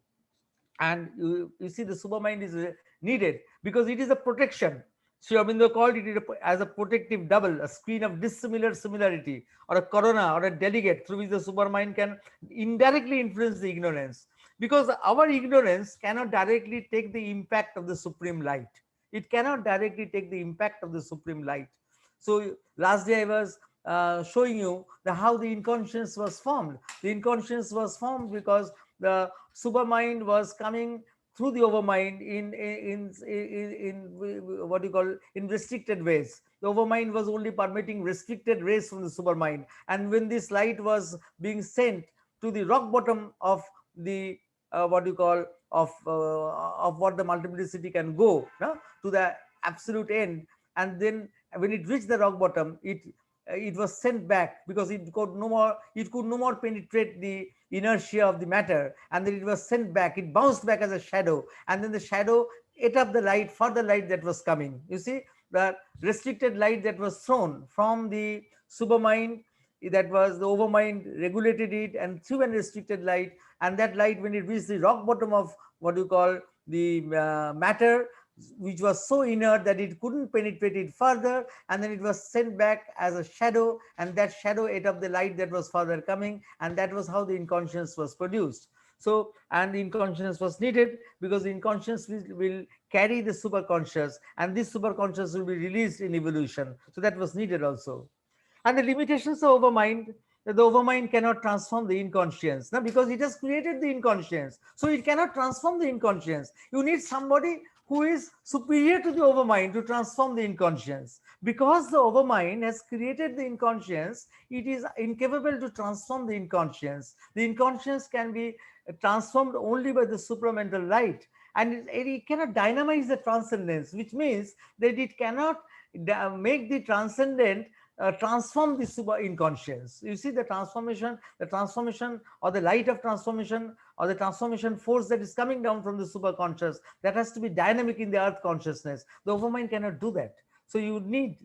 And you see the supermind is needed because it is a protection. Sri Aurobindo called it as a protective double, a screen of dissimilar similarity, or a corona or a delegate through which the supermind can indirectly influence the ignorance. Because our ignorance cannot directly take the impact of the supreme light. It cannot directly take the impact of the supreme light. So last day I was showing you how the inconscience was formed. The inconscience was formed because the supermind was coming through the overmind in what you call in restricted ways. The overmind was only permitting restricted rays from the supermind, and when this light was being sent to the rock bottom of the what you call of what the multiplicity can go, no? To the absolute end, and then when it reached the rock bottom, it was sent back because it could no more penetrate the inertia of the matter, and then it was sent back. It bounced back as a shadow, and then the shadow ate up the light, further light that was coming. You see, the restricted light that was thrown from the supermind, that was the overmind regulated it and threw an restricted light, and that light, when it reached the rock bottom of what you call the matter, which was so inert that it couldn't penetrate it further, and then it was sent back as a shadow, and that shadow ate up the light that was further coming, and that was how the inconscience was produced. So, and the inconscience was needed because the inconscience will carry the superconscious, and this superconscious will be released in evolution. So that was needed also. And the limitations of overmind, that the overmind cannot transform the inconscience. Now, because it has created the inconscience, so it cannot transform the inconscience. You need somebody who is superior to the overmind to transform the inconscience. Because the overmind has created the inconscience, it is incapable to transform the inconscience. The inconscience can be transformed only by the supramental light, and it cannot dynamize the transcendence, which means that it cannot make the transcendent transform the super inconscious. You see the transformation or the light of transformation or the transformation force that is coming down from the superconscious, that has to be dynamic in the earth consciousness. The overmind cannot do that. So you need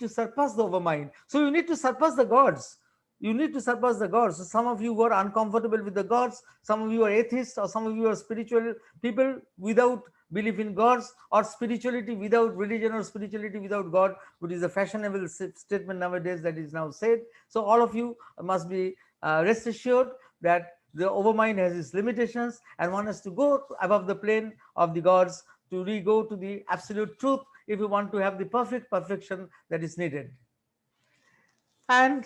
to surpass the overmind. So you need to surpass the gods. You need to surpass the gods. So some of you who are uncomfortable with the gods, some of you are atheists, or some of you are spiritual people without belief in gods, or spirituality without religion, or spirituality without God, which is a fashionable statement nowadays that is now said. So all of you must be rest assured that the overmind has its limitations, and one has to go above the plane of the gods to go to the absolute truth if you want to have the perfection that is needed. And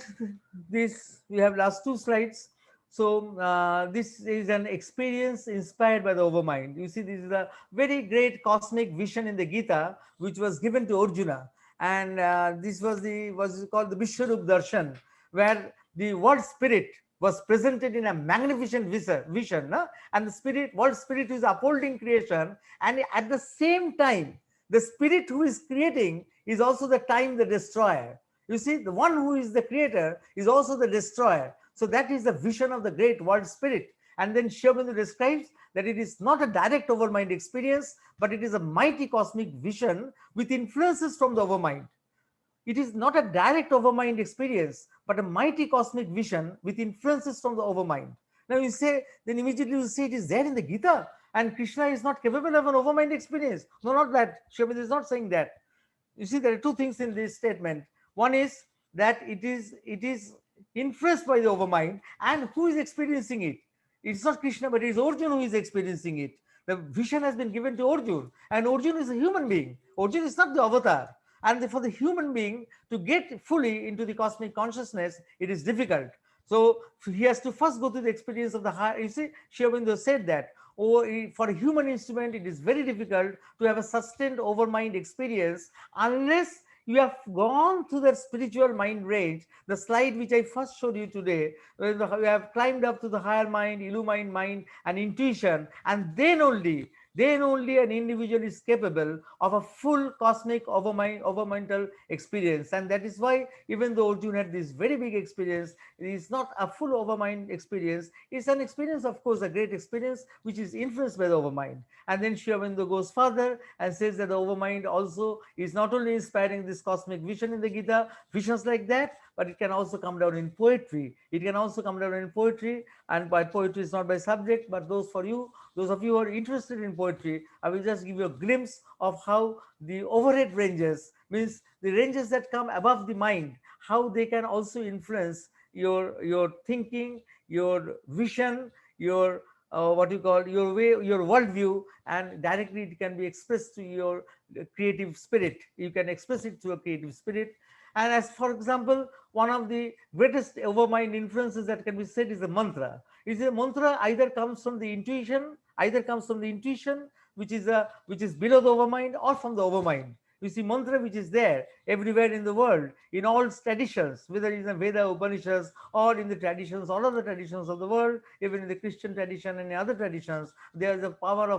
this, we have last two slides. So this is an experience inspired by the overmind. You see, this is a very great cosmic vision in the Gita which was given to Arjuna, and this was called the Vishwarup Darshan, where the world spirit was presented in a magnificent vision, no? And the world spirit is upholding creation, and at the same time the spirit who is creating is also the time the destroyer. You see, the one who is the creator is also the destroyer. So that is the vision of the great world spirit. And then Sri Aurobindo describes that it is not a direct overmind experience, but it is a mighty cosmic vision with influences from the overmind. It is not a direct overmind experience, but a mighty cosmic vision with influences from the overmind. Now you say, then immediately you say it is there in the Gita, and Krishna is not capable of an overmind experience. No, not that. Sri Aurobindo is not saying that. You see, there are two things in this statement. One is that it is influenced by the overmind, and who is experiencing it? It's not Krishna, but it is Arjuna who is experiencing it. The vision has been given to Arjuna, and Arjuna is a human being. Arjuna is not the avatar. And for the human being to get fully into the cosmic consciousness, it is difficult. So he has to first go through the experience of the higher. You see, Sri Aurobindo said that, for a human instrument, it is very difficult to have a sustained overmind experience unless you have gone through that spiritual mind range. The slide which I first showed you today, where you have climbed up to the higher mind, illumined mind, and intuition, and then only an individual is capable of a full cosmic overmental experience. And that is why, even though Arjuna had this very big experience, it is not a full overmind experience. It's an experience, of course, a great experience, which is influenced by the overmind. And then Sri Aurobindo goes further and says that the overmind also is not only inspiring this cosmic vision in the Gita, visions like that, but it can also come down in poetry. It can also come down in poetry, and by poetry is not by subject, but those of you who are interested in poetry, I will just give you a glimpse of how the overhead ranges, means the ranges that come above the mind, how they can also influence your thinking, your vision, your what you call your way, your worldview, and directly it can be expressed to your creative spirit. You can express it to a creative spirit. And as for example, one of the greatest overmind influences that can be said is the mantra. Is a mantra either comes from the intuition, which is below the overmind, or from the overmind. You see, mantra which is there everywhere in the world, in all traditions, whether it's in Veda, Upanishads, or in the traditions, all of the traditions of the world, even in the Christian tradition and in other traditions, there is a power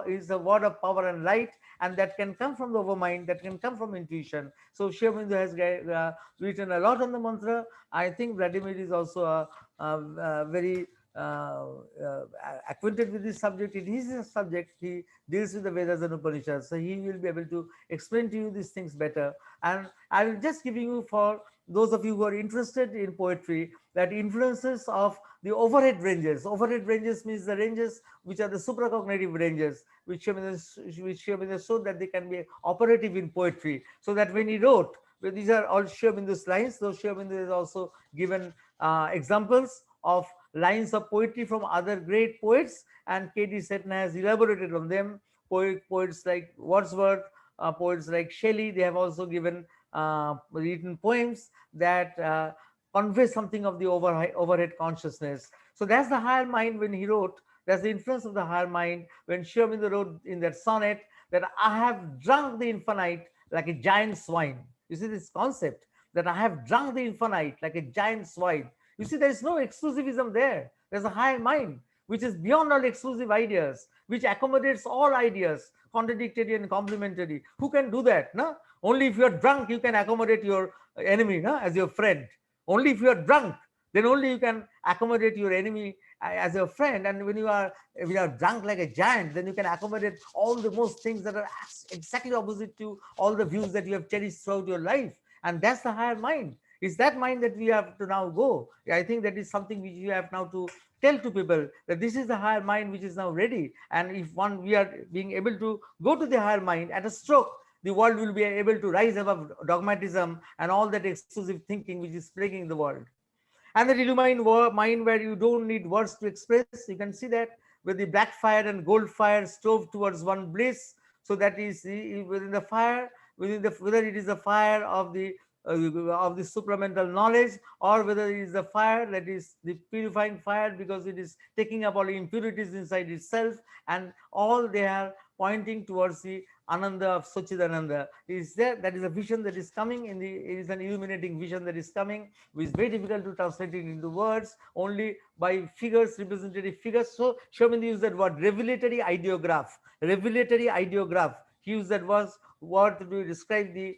is a word of power and light, and that can come from the overmind, that can come from intuition. So Sri Aurobindo has written a lot on the mantra. I think Vladimir is also very acquainted with this subject. It is a subject. He deals with the Vedas and Upanishads, so he will be able to explain to you these things better. And I will just giving you, for those of you who are interested in poetry, that influences of the overhead ranges. Overhead ranges means the ranges which are the supracognitive ranges, which Sri Aurobindo showed that they can be operative in poetry. So that when he wrote, well, these are all Sri Aurobindo's lines, though Sri Aurobindo has also given examples of lines of poetry from other great poets, and K.D. Setna has elaborated on them. Poets like Wordsworth, poets like Shelley, they have also given written poems that convey something of the overhead consciousness. So that's the higher mind when he wrote. That's the influence of the higher mind when Sri Aurobindo wrote in that sonnet that I have drunk the infinite like a giant swine. You see this concept that I have drunk the infinite like a giant swine. You see, there is no exclusivism there. There's a higher mind which is beyond all exclusive ideas, which accommodates all ideas, contradictory and complementary. Who can do that? No? Only if you're drunk, you can accommodate your enemy, no, as your friend. Only if you are drunk, then only you can accommodate your enemy as your friend. And when you are drunk like a giant, then you can accommodate all the most things that are exactly opposite to all the views that you have cherished throughout your life. And that's the higher mind. It's that mind that we have to now go. I think that is something which you have now to tell to people, that this is the higher mind which is now ready. And if one we are being able to go to the higher mind at a stroke, the world will be able to rise above dogmatism and all that exclusive thinking which is plaguing the world. And the illumined mind, where you don't need words to express, you can see that with the black fire and gold fire stove towards one bliss. So that is within the fire, within the, whether it is the fire of the supramental knowledge, or whether it is the fire that is the purifying fire, because it is taking up all the impurities inside itself, and all they are pointing towards the Ananda of Sachidananda. Is there? That is a vision that is coming in the. It is an illuminating vision that is coming, which is very difficult to translate it into words, only by figures, representative figures. So Sherman used that word, revelatory ideograph. Revelatory ideograph. He used that word to describe the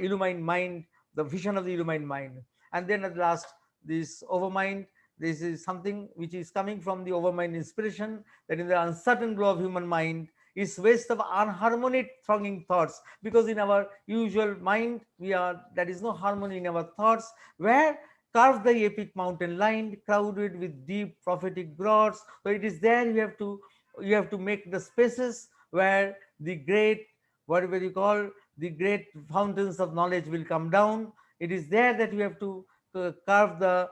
illumined mind, the vision of the illumined mind. And then at last, this overmind. This is something which is coming from the overmind inspiration, that in the uncertain glow of human mind is waste of unharmonic thronging thoughts, because in our usual mind there is no harmony in our thoughts, where carve the epic mountain line crowded with deep prophetic grots. So it is there you have to make the spaces where the great, whatever you call, the great fountains of knowledge will come down. It is there that you have to carve the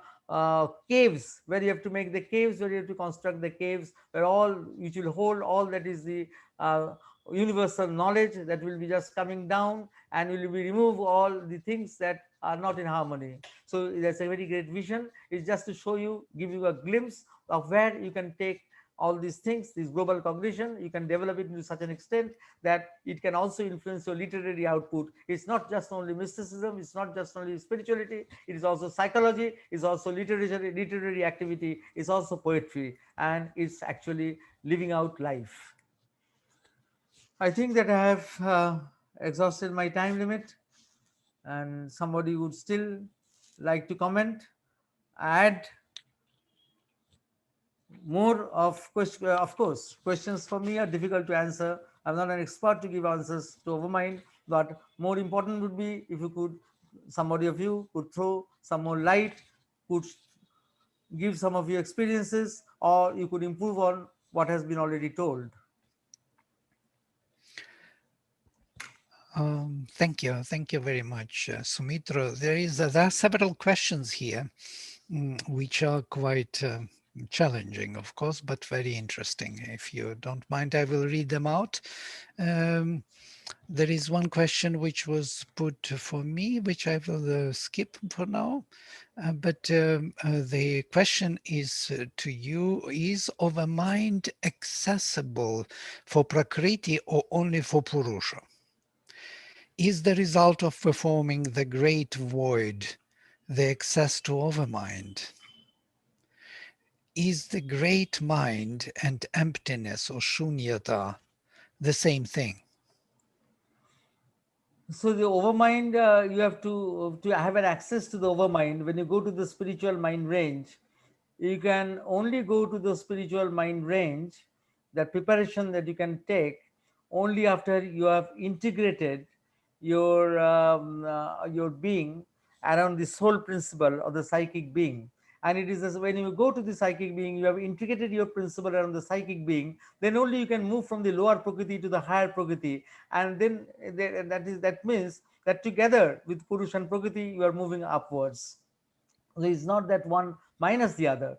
caves, where you have to make the caves, where you have to construct the caves, where all which will hold all that is the uh, universal knowledge that will be just coming down, and will be remove all the things that are not in harmony. So that's a very great vision. It's just to show you, give you a glimpse of where you can take all these things, this global cognition. You can develop it to such an extent that it can also influence your literary output. It's not just only mysticism, it's not just only spirituality, it is also psychology, it's also literary activity, it's also poetry, and it's actually living out life. I think that I have exhausted my time limit, and somebody would still like to comment, add more of question. Of course, questions for me are difficult to answer. I'm not an expert to give answers to Overmind, but more important would be if you could, somebody of you could throw some more light, could give some of your experiences, or you could improve on what has been already told. Thank you very much, Soumitra. There are several questions here, which are quite challenging, of course, but very interesting. If you don't mind, I will read them out. There is one question which was put for me, which I will skip for now. But the question is to you: is Overmind accessible for Prakriti or only for Purusha? Is the result of performing the great void the access to Overmind? Is the great mind and emptiness or shunyata the same thing? So the overmind, you have to have an access to the overmind. When you go to the spiritual mind range, you can only go to the spiritual mind range, the preparation that you can take, only after you have integrated your being around the soul principle of the psychic being. And it is as when you go to the psychic being, you have integrated your principle around the psychic being, then only you can move from the lower prakriti to the higher prakriti. And then that means that together with Purusha and Prakriti, you are moving upwards. So it's not that one minus the other.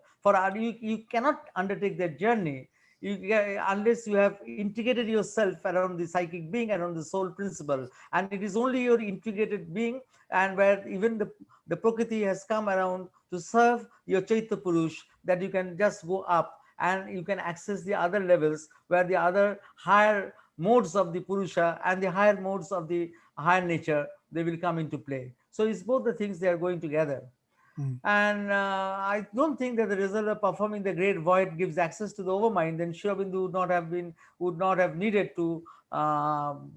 You cannot undertake that journey unless you have integrated yourself around the psychic being, around the soul principle. And it is only your integrated being, and where even the Prakriti has come around to serve your Chaitya Purush, that you can just go up and you can access the other levels, where the other higher modes of the Purusha and the higher modes of the higher nature, they will come into play. So it's both the things, they are going together. Mm. And I don't think that the result of performing the great void gives access to the overmind. Then Sri Aurobindo would not have needed to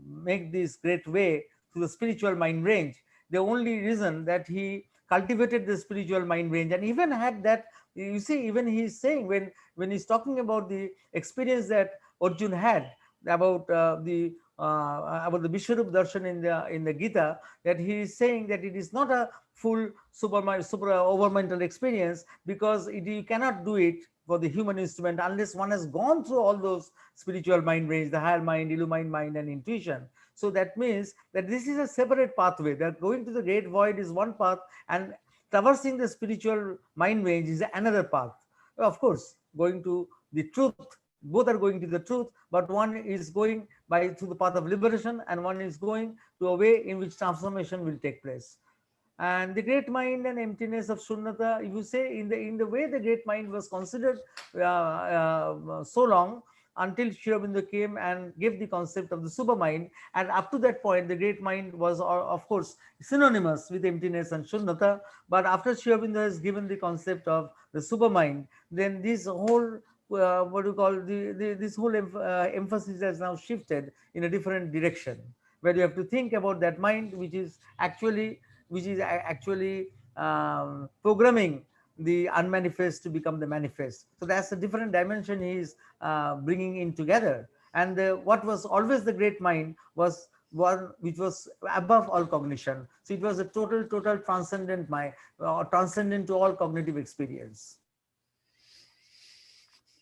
make this great way to the spiritual mind range. the only reason that he cultivated the spiritual mind range, and even had that, you see, even he is saying, when he's talking about the experience that Arjun had about about the Vishwarup darshan in the Gita, that he is saying that it is not a full super overmental experience, because you cannot do it for the human instrument unless one has gone through all those spiritual mind range, the higher mind, illumined mind, and intuition. So that means that this is a separate pathway, that going to the great void is one path, and traversing the spiritual mind range is another path. Of course, going to the truth, both are going to the truth, but one is going by through the path of liberation, and one is going to a way in which transformation will take place. And the great mind and emptiness of shunyata, if you say, in the way the great mind was considered so long, until Sri Aurobindo came and gave the concept of the super mind, and up to that point the great mind was of course synonymous with emptiness and shunyata. But after Sri Aurobindo has given the concept of the super mind, then this whole what do you call this whole emphasis has now shifted in a different direction, where you have to think about that mind which is actually programming the unmanifest to become the manifest. So that's a different dimension he is bringing in together. And what was always the great mind was one which was above all cognition. So it was a total transcendent mind, transcendent to all cognitive experience.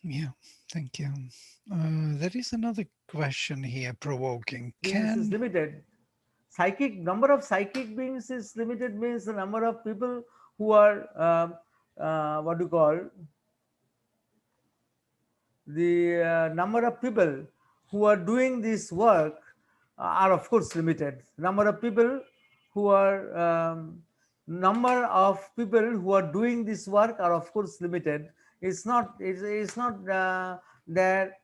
Yeah, thank you. There is another question here provoking. Beings is Can limited. Psychic number of psychic beings is limited, means the number of people who are what do you call, the number of people who are doing this work are of course limited. Number of people who are number of people who are doing this work are of course limited. It's not that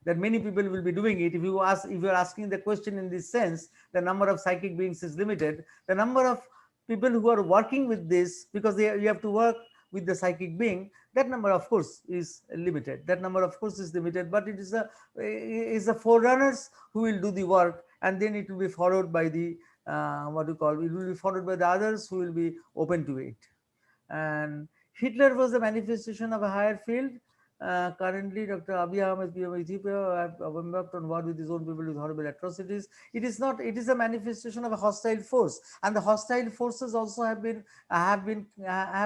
many people will be doing it. If you are asking the question in this sense, the number of psychic beings is limited. The number of people who are working with this, because you have to work with the psychic being, that number of course is limited. That number of course is limited, but it is the forerunners who will do the work, and then it will be followed by the what you call, it will be followed by the others who will be open to it. And Hitler was the manifestation of a higher field. Currently, Dr. Abiy Ahmed, PM of Ethiopia, have embarked on war with his own people with horrible atrocities. It is not. It is a manifestation of a hostile force, and the hostile forces also have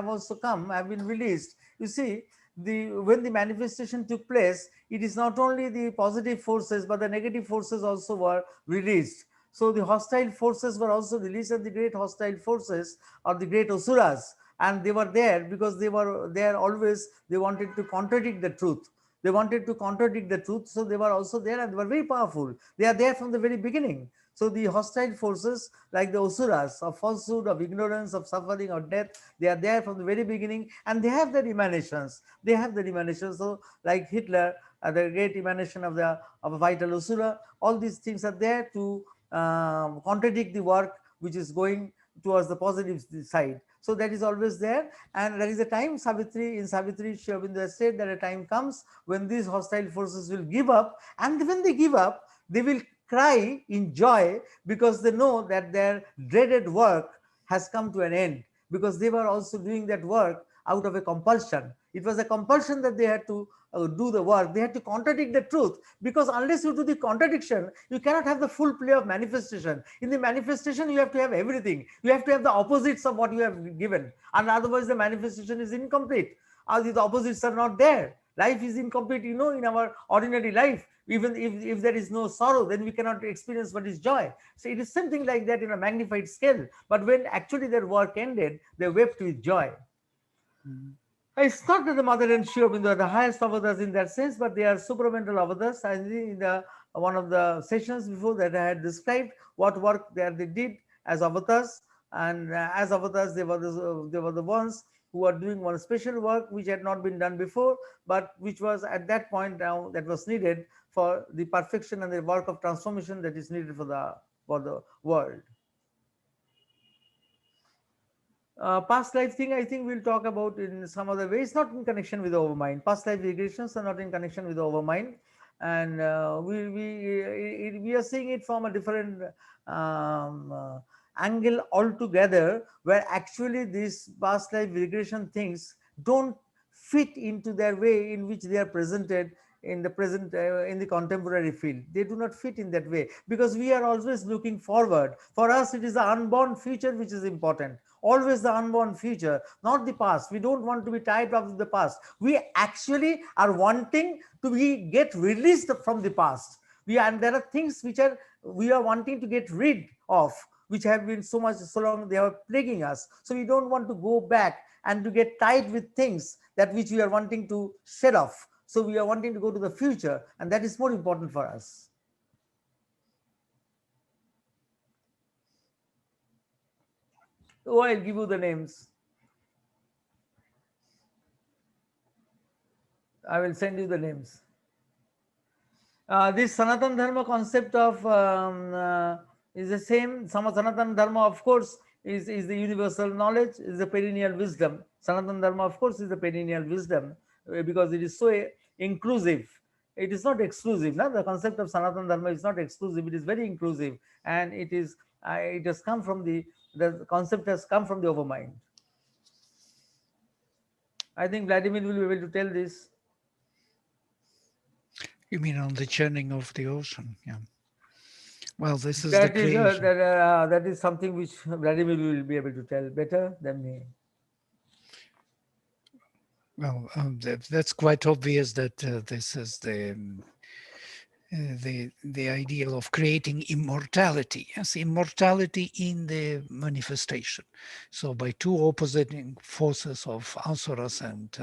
also come, have been released. You see, when the manifestation took place, it is not only the positive forces, but the negative forces also were released. So the hostile forces were also released, and the great hostile forces, or the great asuras, and they were there because they were there always. They wanted to contradict the truth. They wanted to contradict the truth, so they were also there, and they were very powerful. They are there from the very beginning. So the hostile forces, like the asuras of falsehood, of ignorance, of suffering, or death, they are there from the very beginning, and they have their emanations. They have their emanations. So like Hitler, the great emanation of a vital asura, all these things are there to contradict the work which is going towards the positive side. So that is always there, and there is a time, in Savitri, Sri Aurobindo said that a time comes when these hostile forces will give up, and when they give up, they will cry in joy, because they know that their dreaded work has come to an end, because they were also doing that work out of a compulsion. It was a compulsion that they had to do the work. They had to contradict the truth, because unless you do the contradiction, you cannot have the full play of manifestation. In the manifestation, you have to have everything. You have to have the opposites of what you have given, and otherwise the manifestation is incomplete. The opposites are not there. Life is incomplete, in our ordinary life. Even if there is no sorrow, then we cannot experience what is joy. So it is something like that in a magnified scale. But when actually their work ended, they wept with joy. It's not that the mother and Sri Aurobindo are the highest avatars in that sense, but they are supramental avatars. And in the one of the sessions before that, I had described what work they did as avatars, and as avatars, they were the ones who are doing one special work which had not been done before, but which was at that point now that was needed for the perfection and the work of transformation that is needed for the world. Past life thing, I think we'll talk about in some other way. It's not in connection with overmind. Past life regressions are not in connection with overmind, and we are seeing it from a different angle altogether, where actually these past life regression things don't fit into their way in which they are presented in the present, in the contemporary field. They do not fit in that way, because we are always looking forward. For us, it is the unborn future which is important, always the unborn future, not the past. We don't want to be tied up with the past. We actually are wanting to be get released from the past. And there are things which are we are wanting to get rid of, which have been so long they are plaguing us. So we don't want to go back and to get tied with things that which we are wanting to shed off. So we are wanting to go to the future, and that is more important for us. Oh, I'll give you the names. I will send you the names. This Sanatan Dharma concept of is the same. Sanatan Dharma, of course, is the universal knowledge, is the perennial wisdom. Sanatan Dharma, of course, is the perennial wisdom, because it is so inclusive. It is not exclusive. No? The concept of Sanatan Dharma is not exclusive. It is very inclusive, and it has come from the concept has come from the overmind. I think Vladimir will be able to tell this. You mean on the churning of the ocean? Yeah. Well, this is the creation. That is something which Vladimir will be able to tell better than me. Well, that's quite obvious that this is the ideal of creating immortality. Yes, immortality in the manifestation. So by two opposing forces of asuras and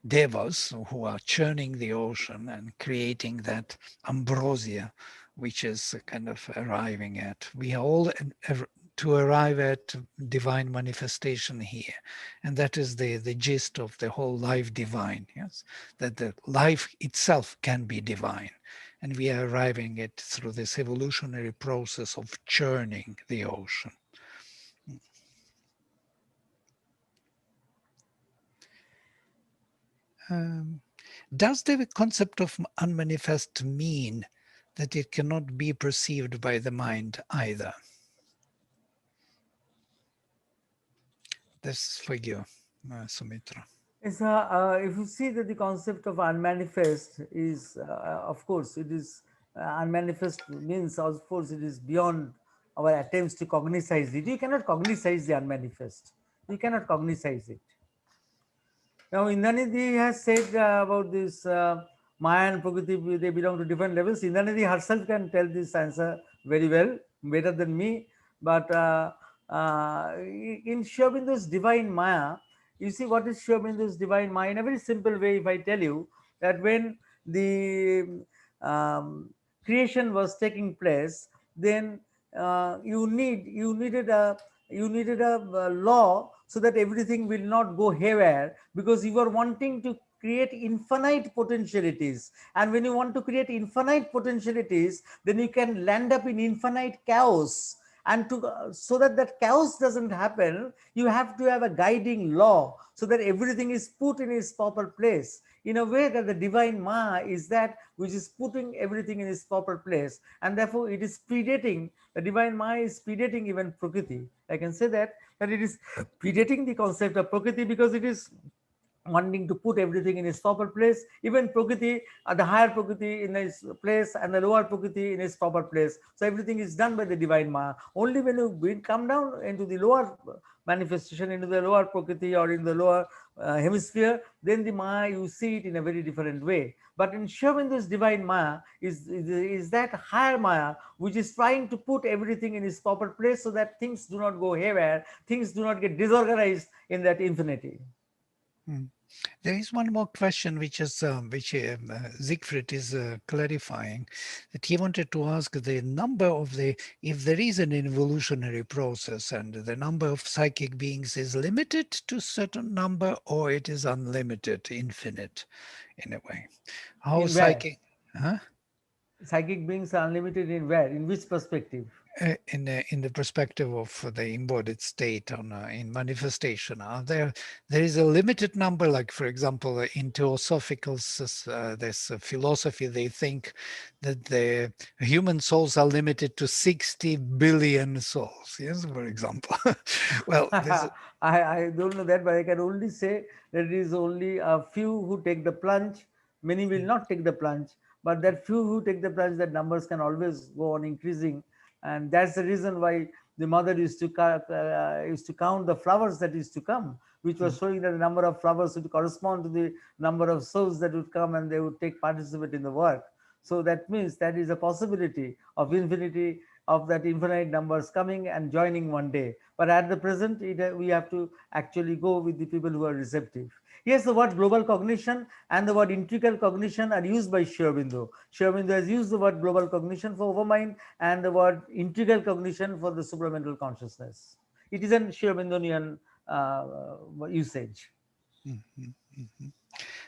devas who are churning the ocean and creating that ambrosia, which is kind of arriving at. We are all to arrive at divine manifestation here. And that is the gist of the whole life divine, yes, that the life itself can be divine. And we are arriving at through this evolutionary process of churning the ocean. Does the concept of unmanifest mean that it cannot be perceived by the mind either? This is for you, Soumitra. Yes, if you see that the concept of unmanifest is, of course, it is unmanifest means, of course, it is beyond our attempts to cognitize it. You cannot cognitize the unmanifest. You cannot cognitize it. Now, Indanidhi has said about this Maya and Prakriti, they belong to different levels. Indanidhi herself can tell this answer very well, better than me. But in Sri Aurobindo's divine Maya, you see what is Sri Aurobindo's divine Maya? In a very simple way, if I tell you that when the creation was taking place, then you needed a law so that everything will not go haywire, because you are wanting to create infinite potentialities, and when you want to create infinite potentialities, then you can land up in infinite chaos. And to so that that chaos doesn't happen, you have to have a guiding law so that everything is put in its proper place, in a way that the divine Maya is that which is putting everything in its proper place, and therefore it is predating, the divine Maya is predating even Prakriti. I can say that it is predating the concept of Prakriti, because it is wanting to put everything in its proper place, even Prakriti, the higher Prakriti in its place and the lower Prakriti in its proper place. So everything is done by the divine Maya. Only when you come down into the lower manifestation, into the lower Prakriti or in the lower hemisphere, then the Maya, you see it in a very different way. But in Sri Aurobindo's divine Maya is that higher Maya which is trying to put everything in its proper place so that things do not go haywire, things do not get disorganized in that infinity. There is one more question which Siegfried is clarifying, that he wanted to ask the number of if there is an evolutionary process and the number of psychic beings is limited to a certain number, or it is unlimited, infinite in a way. How In where? psychic? Huh? Psychic beings are unlimited in where? In which perspective? In the perspective of the embodied state in manifestation, there is a limited number. Like for example, in Theosophical this philosophy, they think that the human souls are limited to 60 billion souls. Yes, for example. Well, this. I don't know that, but I can only say that it is only a few who take the plunge. Many will not take the plunge, but that few who take the plunge, that numbers can always go on increasing, and that's the reason why the mother used to count the flowers that used to come, which was showing that the number of flowers would correspond to the number of souls that would come, and they would take participate in the work. So that means that is a possibility of infinity, of that infinite numbers coming and joining one day. But at the present, we have to actually go with the people who are receptive. Yes, the word global cognition and the word integral cognition are used by Sri Aurobindo. Sri Aurobindo has used the word global cognition for overmind and the word integral cognition for the supramental consciousness. It is an Sri Aurobindonian usage. Mhm, mhm.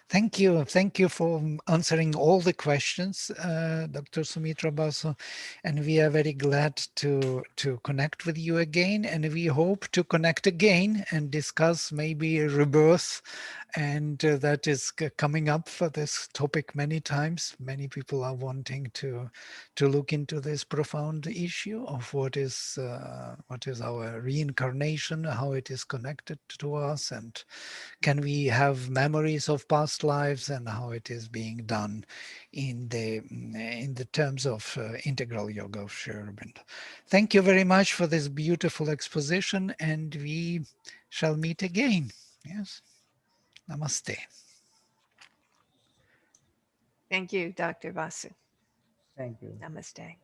Thank you. Thank you for answering all the questions, Dr. Soumitra Basu. And we are very glad to connect with you again. And we hope to connect again and discuss maybe rebirth. And that is coming up for this topic many times. Many people are wanting to look into this profound issue of what is our reincarnation, how it is connected to us, and can we have memories of past lives, and how it is being done in the terms of integral yoga of Sri Aurobindo. Thank you very much for this beautiful exposition, and we shall meet again. Yes. Namaste. Thank you, Dr. Basu. Thank you. Namaste.